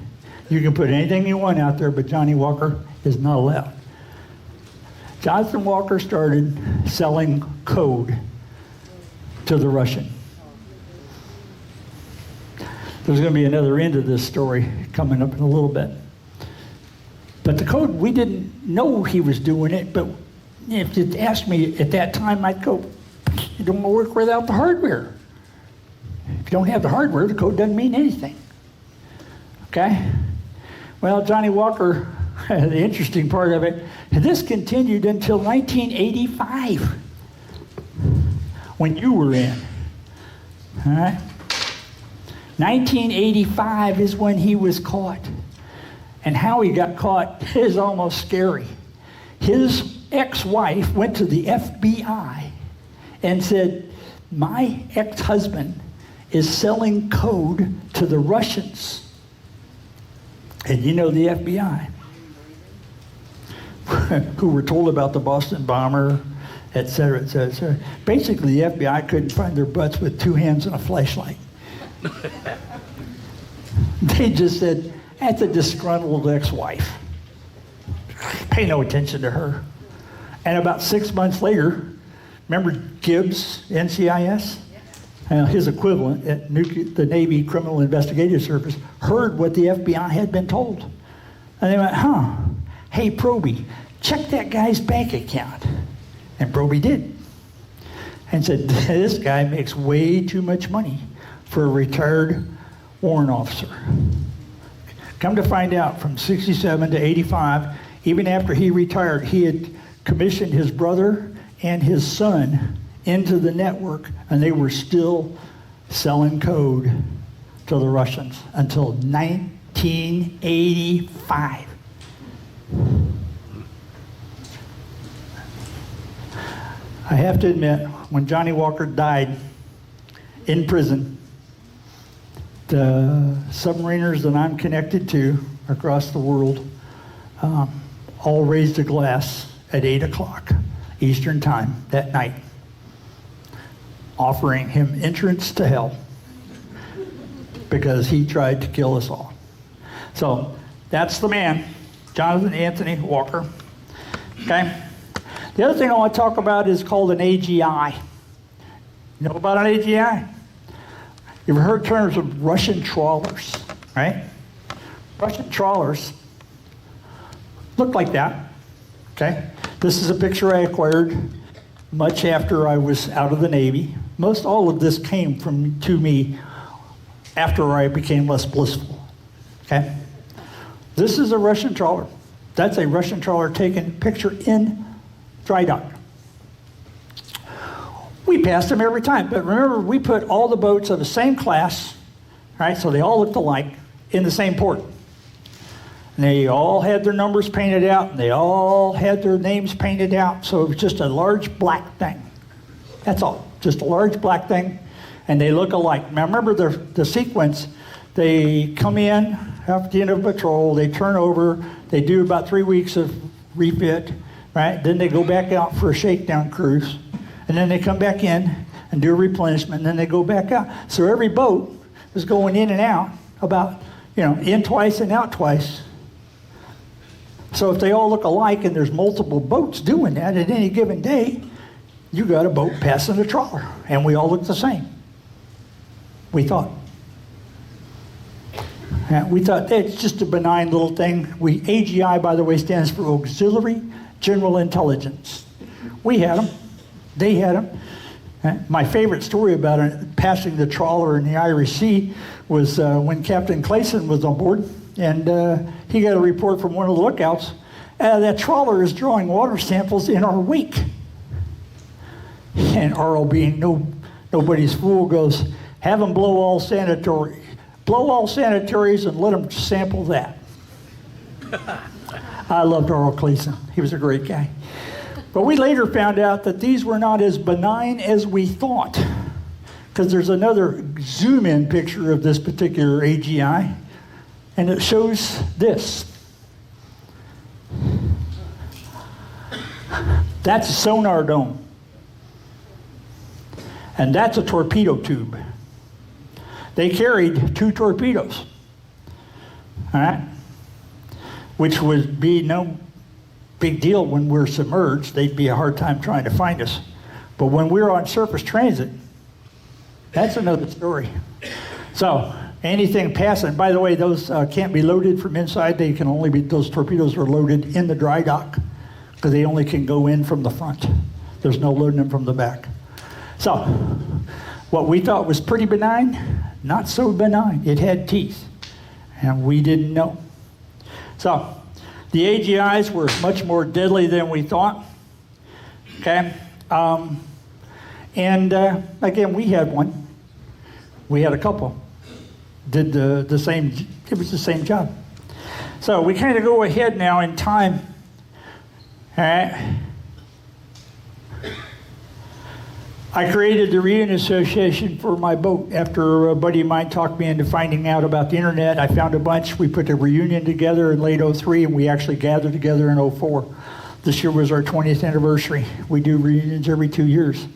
You can put anything you want out there, but Johnny Walker is not allowed. Jonathan Walker started selling code to the Russian. There's going to be another end of this story coming up in a little bit. But the code, we didn't know he was doing it, but if you'd asked me at that time, I'd go, it don't work without the hardware. If you don't have the hardware, the code doesn't mean anything. Okay? Well, Johnny Walker, the interesting part of it, this continued until 1985, when you were in. All right? 1985 is when he was caught. And how he got caught is almost scary. His ex-wife went to the FBI and said, my ex-husband is selling code to the Russians. And you know the FBI, who were told about the Boston bomber, et cetera, et cetera, et cetera. Basically, the FBI couldn't find their butts with two hands and a flashlight. They just said, that's a disgruntled ex-wife. Pay no attention to her. And about 6 months later, remember Gibbs, NCIS? his equivalent at the Navy Criminal Investigative Service, heard what the FBI had been told. And they went, hey, Proby, check that guy's bank account. And Proby did. And said, this guy makes way too much money for a retired warrant officer. Come to find out, from 67 to 85, even after he retired, he had commissioned his brother and his son into the network, and they were still selling code to the Russians until 1985. I have to admit, when Johnny Walker died in prison, the submariners that I'm connected to across the world all raised a glass at 8 o'clock Eastern Time that night, offering him entrance to hell because he tried to kill us all. So that's the man, Jonathan Anthony Walker. Okay? The other thing I want to talk about is called an AGI. You know about an AGI? You ever heard terms of Russian trawlers, right? Russian trawlers look like that, okay? This is a picture I acquired much after I was out of the Navy. Most all of this came to me after I became less blissful, okay? This is a Russian trawler. That's a Russian trawler taken picture in dry dock. We passed them every time, but remember, we put all the boats of the same class, right? So they all looked alike in the same port. And they all had their numbers painted out, and they all had their names painted out. So it was just a large black thing. That's all, just a large black thing, and they look alike. Now remember the sequence. They come in after the end of patrol, they turn over, they do about 3 weeks of refit, right? Then they go back out for a shakedown cruise. And then they come back in and do a replenishment, and then they go back out. So every boat is going in and out about, in twice and out twice. So if they all look alike and there's multiple boats doing that at any given day, you got a boat passing a trawler, and we all look the same. We thought. We thought that's just a benign little thing. AGI, by the way, stands for Auxiliary General Intelligence. We had them. They had them. My favorite story about it, passing the trawler in the Irish Sea was when Captain Clayson was on board, and he got a report from one of the lookouts. That trawler is drawing water samples in our wake. And Earl, being nobody's fool, goes, have them blow all sanitary. Blow all sanitaries and let them sample that. I loved Earl Clayson. He was a great guy. But we later found out that these were not as benign as we thought, because there's another zoom-in picture of this particular AGI, and it shows this. That's a sonar dome, and that's a torpedo tube. They carried 2 torpedoes, all right, which would be no big deal when we're submerged. They'd be a hard time trying to find us. But when we're on surface transit, that's another story. So anything passing, by the way, those can't be loaded from inside. They can only be, those torpedoes are loaded in the dry dock because they only can go in from the front. There's no loading them from the back. So what we thought was pretty benign, not so benign. It had teeth, and we didn't know. So the AGIs were much more deadly than we thought, okay? Again, we had one. We had a couple. Did the same, it was the same job. So we kind of go ahead now in time, all right? I created the Reunion Association for my boat after a buddy of mine talked me into finding out about the internet. I found a bunch. We put the reunion together in late 03, and we actually gathered together in 04. This year was our 20th anniversary. We do reunions every 2 years.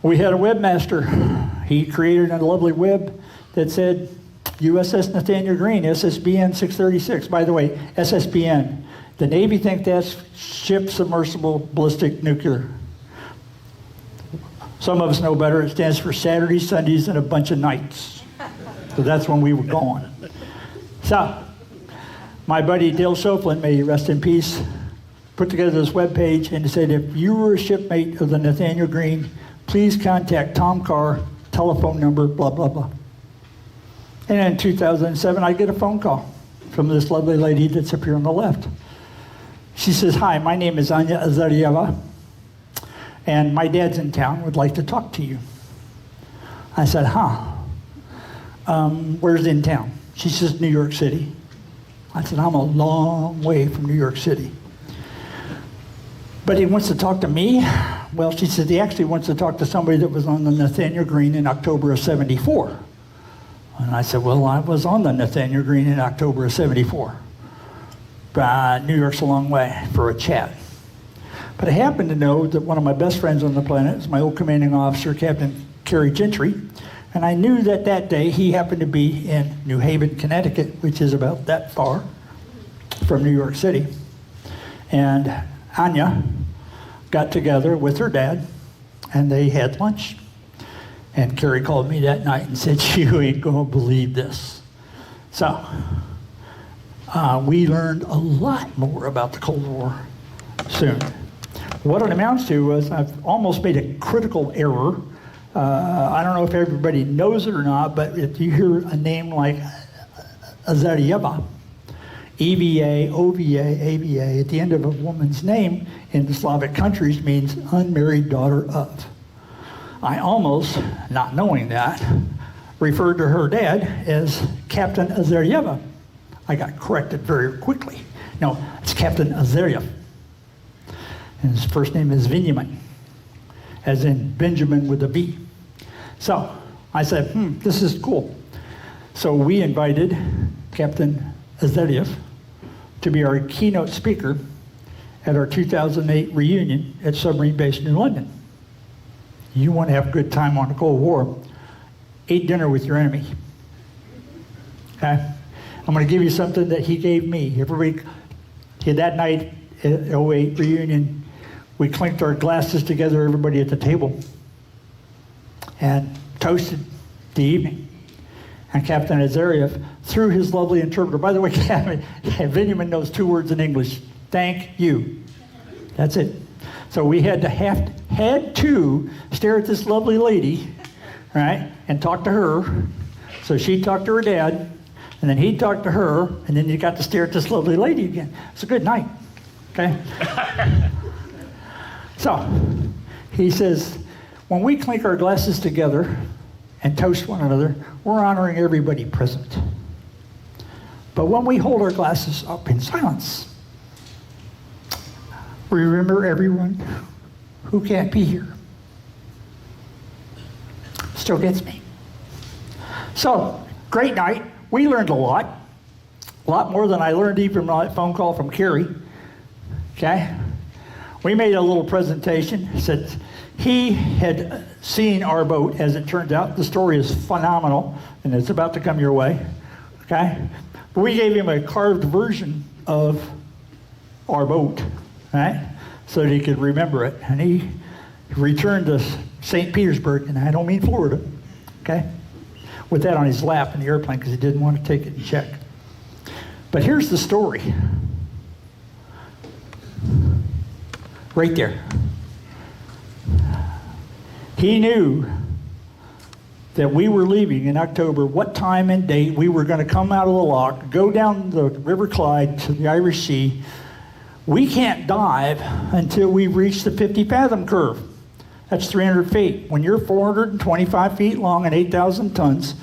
We had a webmaster. He created a lovely web that said, USS Nathaniel Greene, SSBN 636. By the way, SSBN. The Navy think that's Ship Submersible Ballistic Nuclear. Some of us know better. It stands for Saturdays, Sundays, and a bunch of nights. So that's when we were going. So, my buddy Dale Shoflin, may he rest in peace, put together this webpage and said, if you were a shipmate of the Nathaniel Green, please contact Tom Carr, telephone number, blah, blah, blah. And in 2007, I get a phone call from this lovely lady that's up here on the left. She says, hi, my name is Anya Azaryeva, and my dad's in town, would like to talk to you. I said, where's in town? She says, New York City. I said, I'm a long way from New York City. But he wants to talk to me? Well, she said he actually wants to talk to somebody that was on the Nathaniel Green in October of '74. And I said, well, I was on the Nathaniel Green in October of '74. But New York's a long way for a chat. But I happen to know that one of my best friends on the planet is my old commanding officer, Captain Carr Gentry. And I knew that that day he happened to be in New Haven, Connecticut, which is about that far from New York City. And Anya got together with her dad, and they had lunch. And Carrie called me that night and said, you ain't gonna believe this. So, we learned a lot more about the Cold War soon. What it amounts to was I've almost made a critical error. I don't know if everybody knows it or not, but if you hear a name like Azaryeva, EVA, OVA, AVA, at the end of a woman's name in the Slavic countries means unmarried daughter of. I almost, not knowing that, referred to her dad as Captain Azaryeva. I got corrected very quickly. No, it's Captain Azaryev. And his first name is Benjamin, as in Benjamin with a V. So I said, this is cool. So we invited Captain Azaryev to be our keynote speaker at our 2008 reunion at Submarine Base New London. You want to have a good time on the Cold War, eat dinner with your enemy. Okay? I'm going to give you something that he gave me. That night at 08 reunion, we clinked our glasses together, everybody at the table, and toasted the evening. And Captain Azaryev, through his lovely interpreter, by the way, Benjamin knows 2 words in English, thank you. That's it. So we had to stare at this lovely lady, right, and talk to her. So she talked to her dad, and then he talked to her, and then you got to stare at this lovely lady again. It's a good night, okay? So he says, when we clink our glasses together and toast one another, we're honoring everybody present. But when we hold our glasses up in silence, we remember everyone who can't be here. Still gets me. So, great night. We learned a lot more than I learned even from my phone call from Carrie. Okay? We made a little presentation. Said he had seen our boat, as it turns out. The story is phenomenal, and it's about to come your way. Okay? But we gave him a carved version of our boat, right? So that he could remember it. And he returned to St. Petersburg, and I don't mean Florida, okay? With that on his lap in the airplane because he didn't want to take it and check. But here's the story. Right there. He knew that we were leaving in October, what time and date we were going to come out of the lock, go down the River Clyde to the Irish Sea. We can't dive until we reach the 50-fathom curve. That's 300 feet. When you're 425 feet long and 8,000 tons,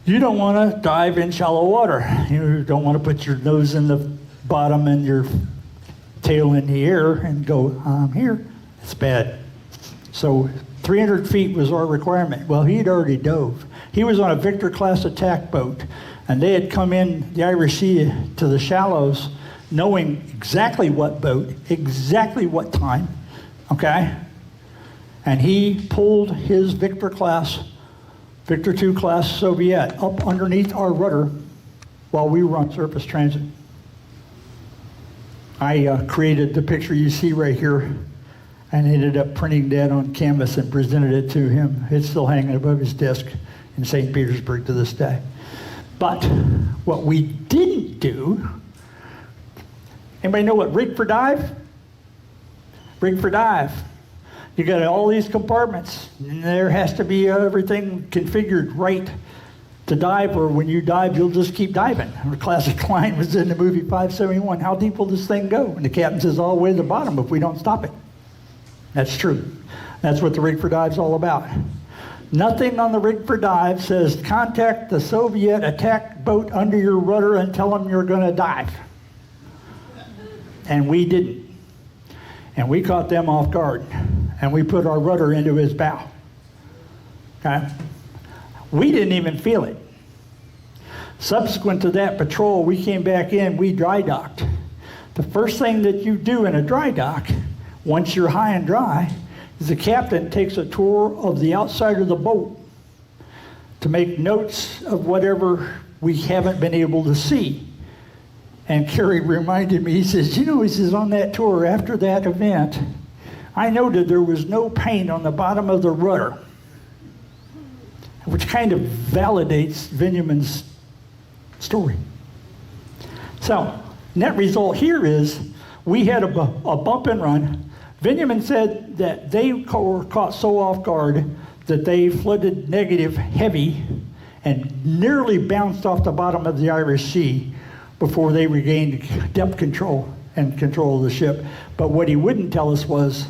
you don't want to dive in shallow water. You don't want to put your nose in the bottom and your tail in the air and go, I'm here. It's bad. So 300 feet was our requirement. Well, he'd already dove. He was on a Victor-class attack boat, and they had come in the Irish Sea to the shallows knowing exactly what boat, exactly what time, okay? And he pulled his Victor-class, Victor II class Soviet up underneath our rudder while we were on surface transit. I created the picture you see right here, and ended up printing that on canvas and presented it to him. It's still hanging above his desk in St. Petersburg to this day. But what we didn't do, anybody know what rig for dive? Rig for dive. You got all these compartments, and there has to be everything configured right to dive, or when you dive, you'll just keep diving. A classic line was in the movie 571, how deep will this thing go? And the captain says, all the way to the bottom if we don't stop it. That's true. That's what the rig for dive's all about. Nothing on the rig for dive says, contact the Soviet attack boat under your rudder and tell them you're going to dive. And we didn't. And we caught them off guard. And we put our rudder into his bow. Okay? We didn't even feel it. Subsequent to that patrol, we came back in, we dry docked. The first thing that you do in a dry dock, once you're high and dry, is the captain takes a tour of the outside of the boat to make notes of whatever we haven't been able to see. And Kerry reminded me, he says, you know, he says, on that tour after that event, I noted there was no paint on the bottom of the rudder, which kind of validates Vinyamin's story. So, net result here is we had a bump and run. Vinyamin said that they were caught so off guard that they flooded negative heavy and nearly bounced off the bottom of the Irish Sea before they regained depth control and control of the ship. But what he wouldn't tell us was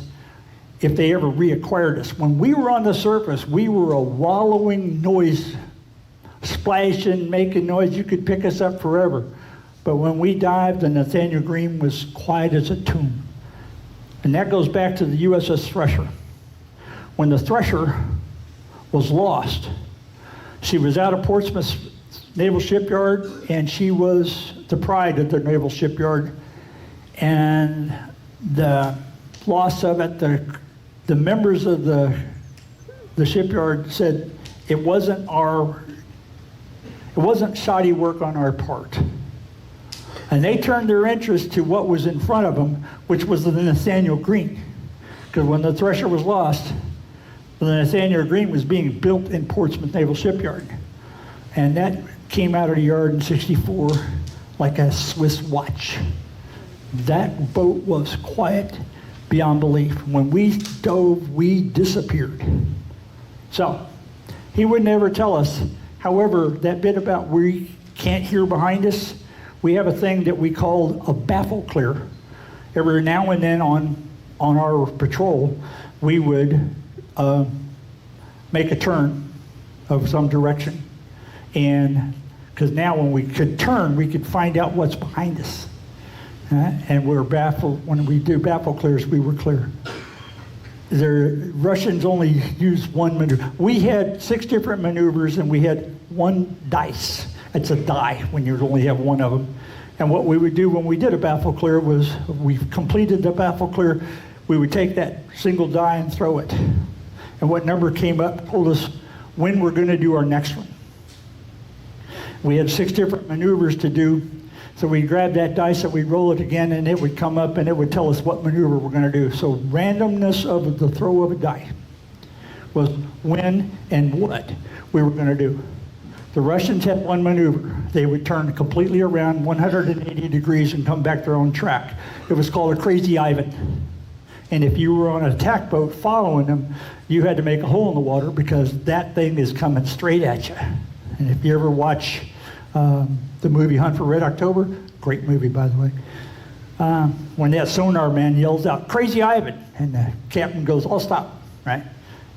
if they ever reacquired us. When we were on the surface, we were a wallowing noise, splashing, making noise. You could pick us up forever. But when we dived, the Nathaniel Green was quiet as a tomb. And that goes back to the USS Thresher. When the Thresher was lost, she was out of Portsmouth Naval Shipyard, and she was the pride of the Naval Shipyard. And the loss of it, the members of the shipyard said it wasn't shoddy work on our part. And they turned their interest to what was in front of them, which was the Nathaniel Green. Because when the Thresher was lost, the Nathaniel Green was being built in Portsmouth Naval Shipyard. And that came out of the yard in '64 like a Swiss watch. That boat was quiet beyond belief. When we dove, we disappeared. So, he would never tell us. However, that bit about we can't hear behind us, we have a thing that we call a baffle clear. Every now and then on our patrol, we would make a turn of some direction. And because now when we could turn, we could find out what's behind us. And we're baffled. When we do baffle clears, we were clear. The Russians only used one maneuver. We had 6 different maneuvers, and we had one dice. It's a die when you only have one of them. And what we would do when we did a baffle clear was, we completed the baffle clear, we would take that single die and throw it. And what number came up told us when we're going to do our next one. We had 6 different maneuvers to do. So we'd grab that dice and we'd roll it again, and it would come up and it would tell us what maneuver we're going to do. So randomness of the throw of a die was when and what we were going to do. The Russians had one maneuver. They would turn completely around 180 degrees and come back their own track. It was called a Crazy Ivan. And if you were on an attack boat following them, you had to make a hole in the water because that thing is coming straight at you. And if you ever watch the movie Hunt for Red October, great movie, by the way, when that sonar man yells out, "Crazy Ivan," and the captain goes, "I'll stop," right?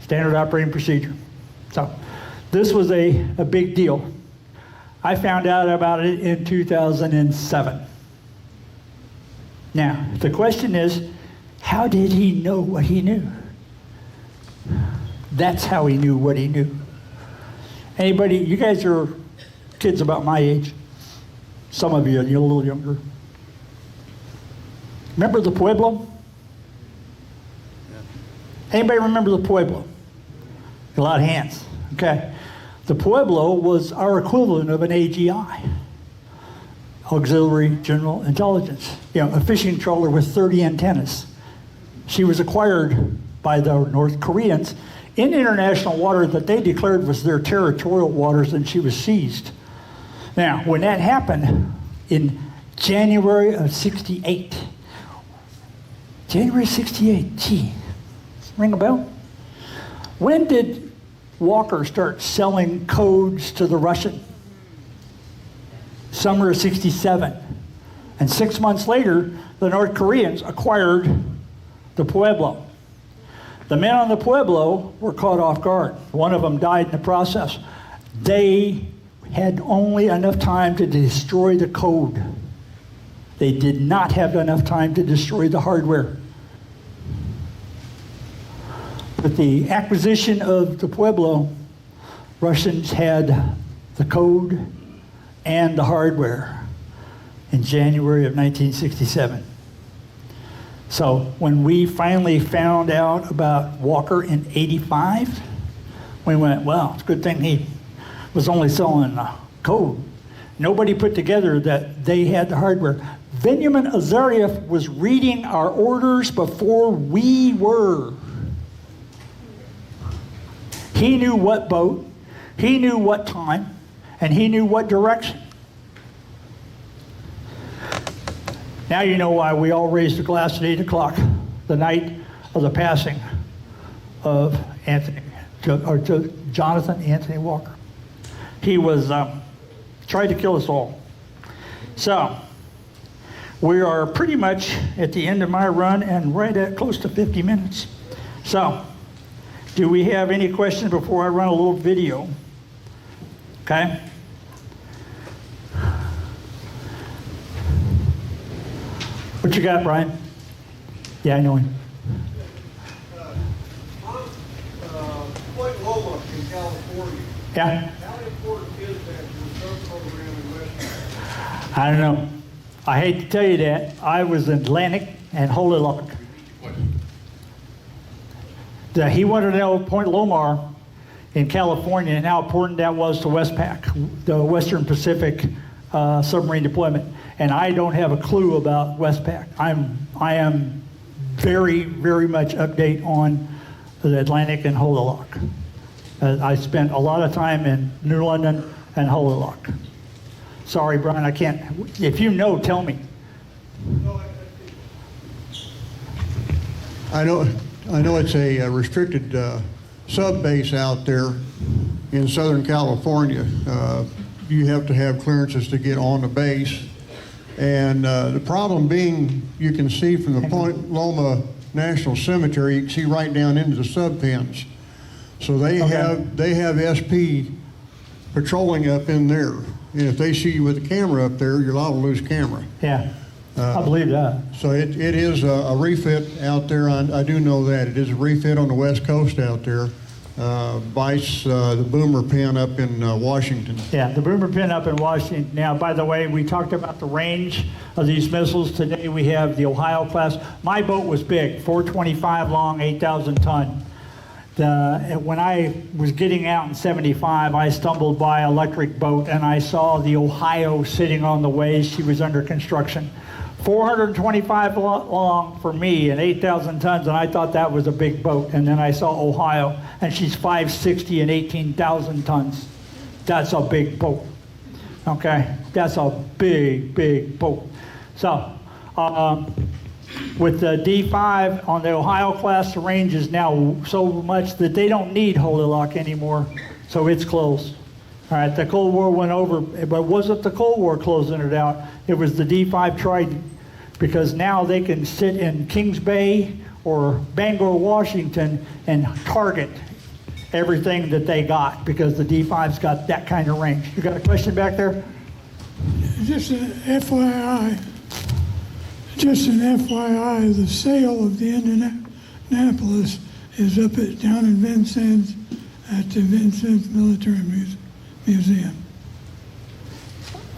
Standard operating procedure. So this was a big deal. I found out about it in 2007. Now, the question is, how did he know what he knew? That's how he knew what he knew. Anybody, you guys are kids about my age. Some of you, you're a little younger. Remember the Pueblo? Anybody remember the Pueblo? A lot of hands. Okay. The Pueblo was our equivalent of an AGI, Auxiliary General Intelligence. You know, a fishing trawler with 30 antennas. she was acquired by the North Koreans in international water that they declared was their territorial waters, and she was seized. Now, when that happened in January of 68, gee, ring a bell? When did Walker start selling codes to the Russian? Summer of 67. And 6 months later, the North Koreans acquired the Pueblo. The men on the Pueblo were caught off guard. One of them died in the process. They had only enough time to destroy the code. They did not have enough time to destroy the hardware. With the acquisition of the Pueblo, Russians had the code and the hardware in January of 1967. So when we finally found out about Walker in 85, we went, well, it's a good thing he was only selling code. Nobody put together that they had the hardware. Benjamin Azariev was reading our orders before we were. He knew what boat, he knew what time, and he knew what direction. Now you know why we all raised a glass at 8 o'clock the night of the passing of Jonathan Anthony Walker. He was tried to kill us all. So we are pretty much at the end of my run and right at close to 50 minutes. So do we have any questions before I run a little video? Okay. What you got, Brian? Yeah, I know him. Point Loma in California. Yeah. How important is that to the sub program in West? I don't know. I hate to tell you that. I was in Atlantic and Holy Lock. He wanted to know Point Lomar in California and how important that was to Westpac, the Western Pacific submarine deployment. And I don't have a clue about Westpac. I am very, very much update on the Atlantic and Holy Lock. I spent a lot of time in New London and Holy Lock. Sorry, Brian, I can't. If you know, tell me. I know it's a restricted sub base out there in Southern California. You have to have clearances to get on the base. And the problem being, you can see from the Point Loma National Cemetery, you can see right down into the sub pens. So they have SP patrolling up in there. And if they see you with a camera up there, you're liable to lose camera. Yeah, I believe that. So it is a refit out there. I do know that. It is a refit on the West Coast out there. Vice the Boomer pin up in Washington. Yeah, the Boomer pin up in Washington. Now, by the way, we talked about the range of these missiles. Today we have the Ohio class. My boat was big, 425 long, 8,000 ton. When I was getting out in 75, I stumbled by an electric boat and I saw the Ohio sitting on the ways. She was under construction. 425 long for me and 8,000 tons, and I thought that was a big boat. And then I saw Ohio, and she's 560 and 18,000 tons. That's a big boat. Okay, that's a big, big boat. So, with the D5 on the Ohio class, the range is now so much that they don't need Holy Lock anymore, so it's closed. All right, the Cold War went over, but it wasn't the Cold War closing it out. It was the D5 Trident, because now they can sit in Kings Bay or Bangor, Washington, and target everything that they got, because the D5's got that kind of range. You got a question back there? Just an FYI, the sale of the Indianapolis is up down in Vincennes at the Vincennes Military Museum.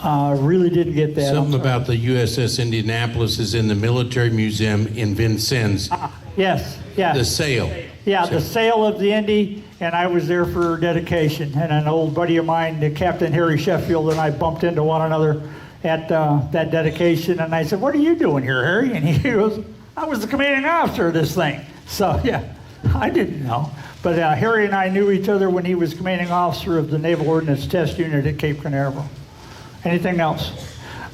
Really didn't get that. Something about the USS Indianapolis is in the Military Museum in Vincennes. Yes, yeah. The sale. Yeah, the sale of the Indy, and I was there for dedication. And an old buddy of mine, Captain Harry Sheffield, and I bumped into one another at that dedication. And I said, "What are you doing here, Harry?" And he goes, I was the commanding officer of this thing. So, yeah, I didn't know. But Harry and I knew each other when he was commanding officer of the Naval Ordnance Test Unit at Cape Canaveral. Anything else?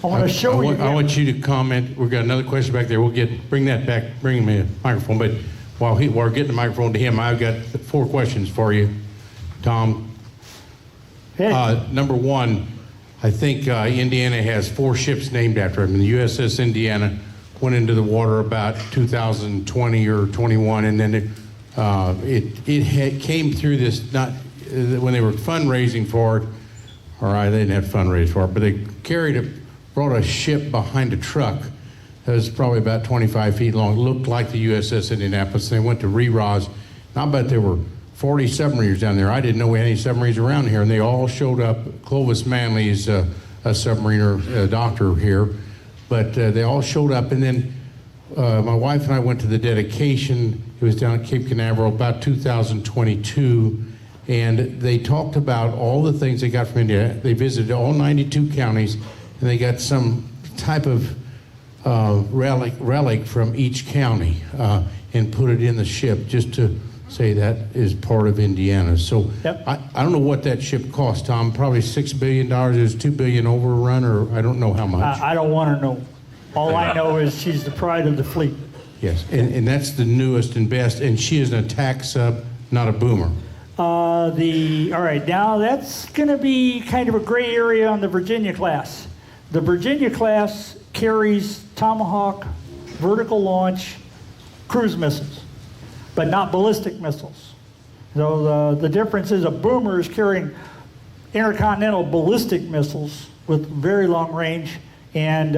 I want to show you. I want you to comment. We've got another question back there. Bring that back, bring me a microphone. But while we're getting the microphone to him, I've got 4 questions for you, Tom. Number one, I think Indiana has 4 ships named after him. The USS Indiana went into the water about 2020 or 21, and then it came through this, not when they were fundraising for it, they didn't have fundraise for it, but they brought a ship behind a truck that was probably about 25 feet long. It looked like the USS Indianapolis. They went to re-ros. I bet there were 40 submarines down there. I didn't know we had any submarines around here, and they all showed up. Clovis Manley is a submariner, a doctor here, but they all showed up, and then my wife and I went to the dedication. It was down at Cape Canaveral about 2022, and they talked about all the things they got from India. They visited all 92 counties, and they got some type of relic from each county and put it in the ship just to say that is part of Indiana. So yep. I don't know what that ship cost, Tom. Probably $6 billion. It was $2 billion overrun, or I don't know how much. I don't want to know. All I know is she's the pride of the fleet. Yes, and that's the newest and best, and she is an attack sub, not a boomer. All right, now that's going to be kind of a gray area on the Virginia class. The Virginia class carries Tomahawk, vertical launch, cruise missiles, but not ballistic missiles. So the difference is a boomer is carrying intercontinental ballistic missiles with very long range, and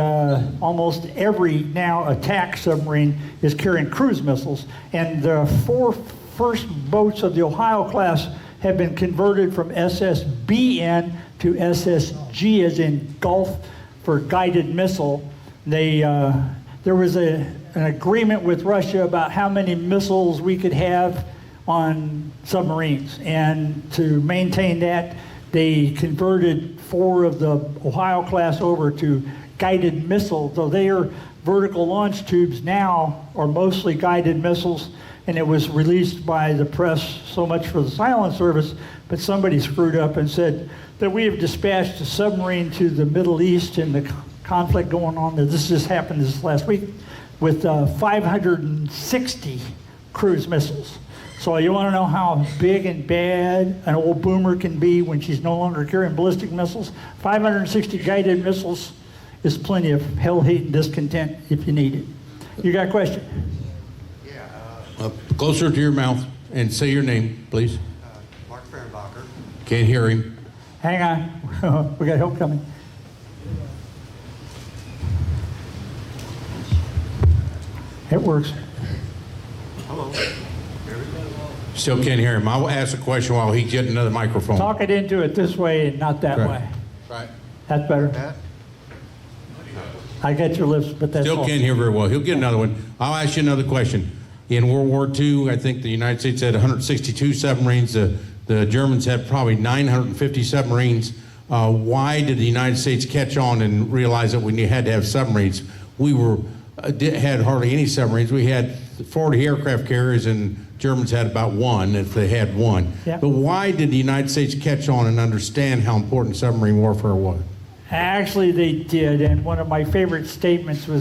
almost every now attack submarine is carrying cruise missiles. And the 4 first boats of the Ohio class have been converted from SSBN to SSG, as in Gulf, for guided missile. There was an agreement with Russia about how many missiles we could have on submarines, and to maintain that, they converted 4 of the Ohio class over to guided missiles. So their vertical launch tubes now are mostly guided missiles, and it was released by the press, so much for the silent service, but somebody screwed up and said that we have dispatched a submarine to the Middle East in the conflict going on. This just happened this last week with 560 cruise missiles. So you want to know how big and bad an old boomer can be when she's no longer carrying ballistic missiles? 560 guided missiles is plenty of hell, hate, and discontent if you need it. You got a question? Closer to your mouth and say your name, please. Mark Fehrenbacher. Can't hear him. Hang on. We got help coming. It works. Hello. Still can't hear him. I'll ask a question while he's getting another microphone. Talk it into it this way and not that Right. way. Right. That's better. That? I got your lips, but that's Still all. can't hear very well. He'll get another one. I'll ask you another question. In World War II, I think the United States had 162 submarines. The Germans had probably 950 submarines. Why did the United States catch on and realize that we had to have submarines? We had hardly any submarines. We had 40 aircraft carriers, and Germans had about 1, if they had 1. Yeah. But why did the United States catch on and understand how important submarine warfare was? Actually, they did, and one of my favorite statements was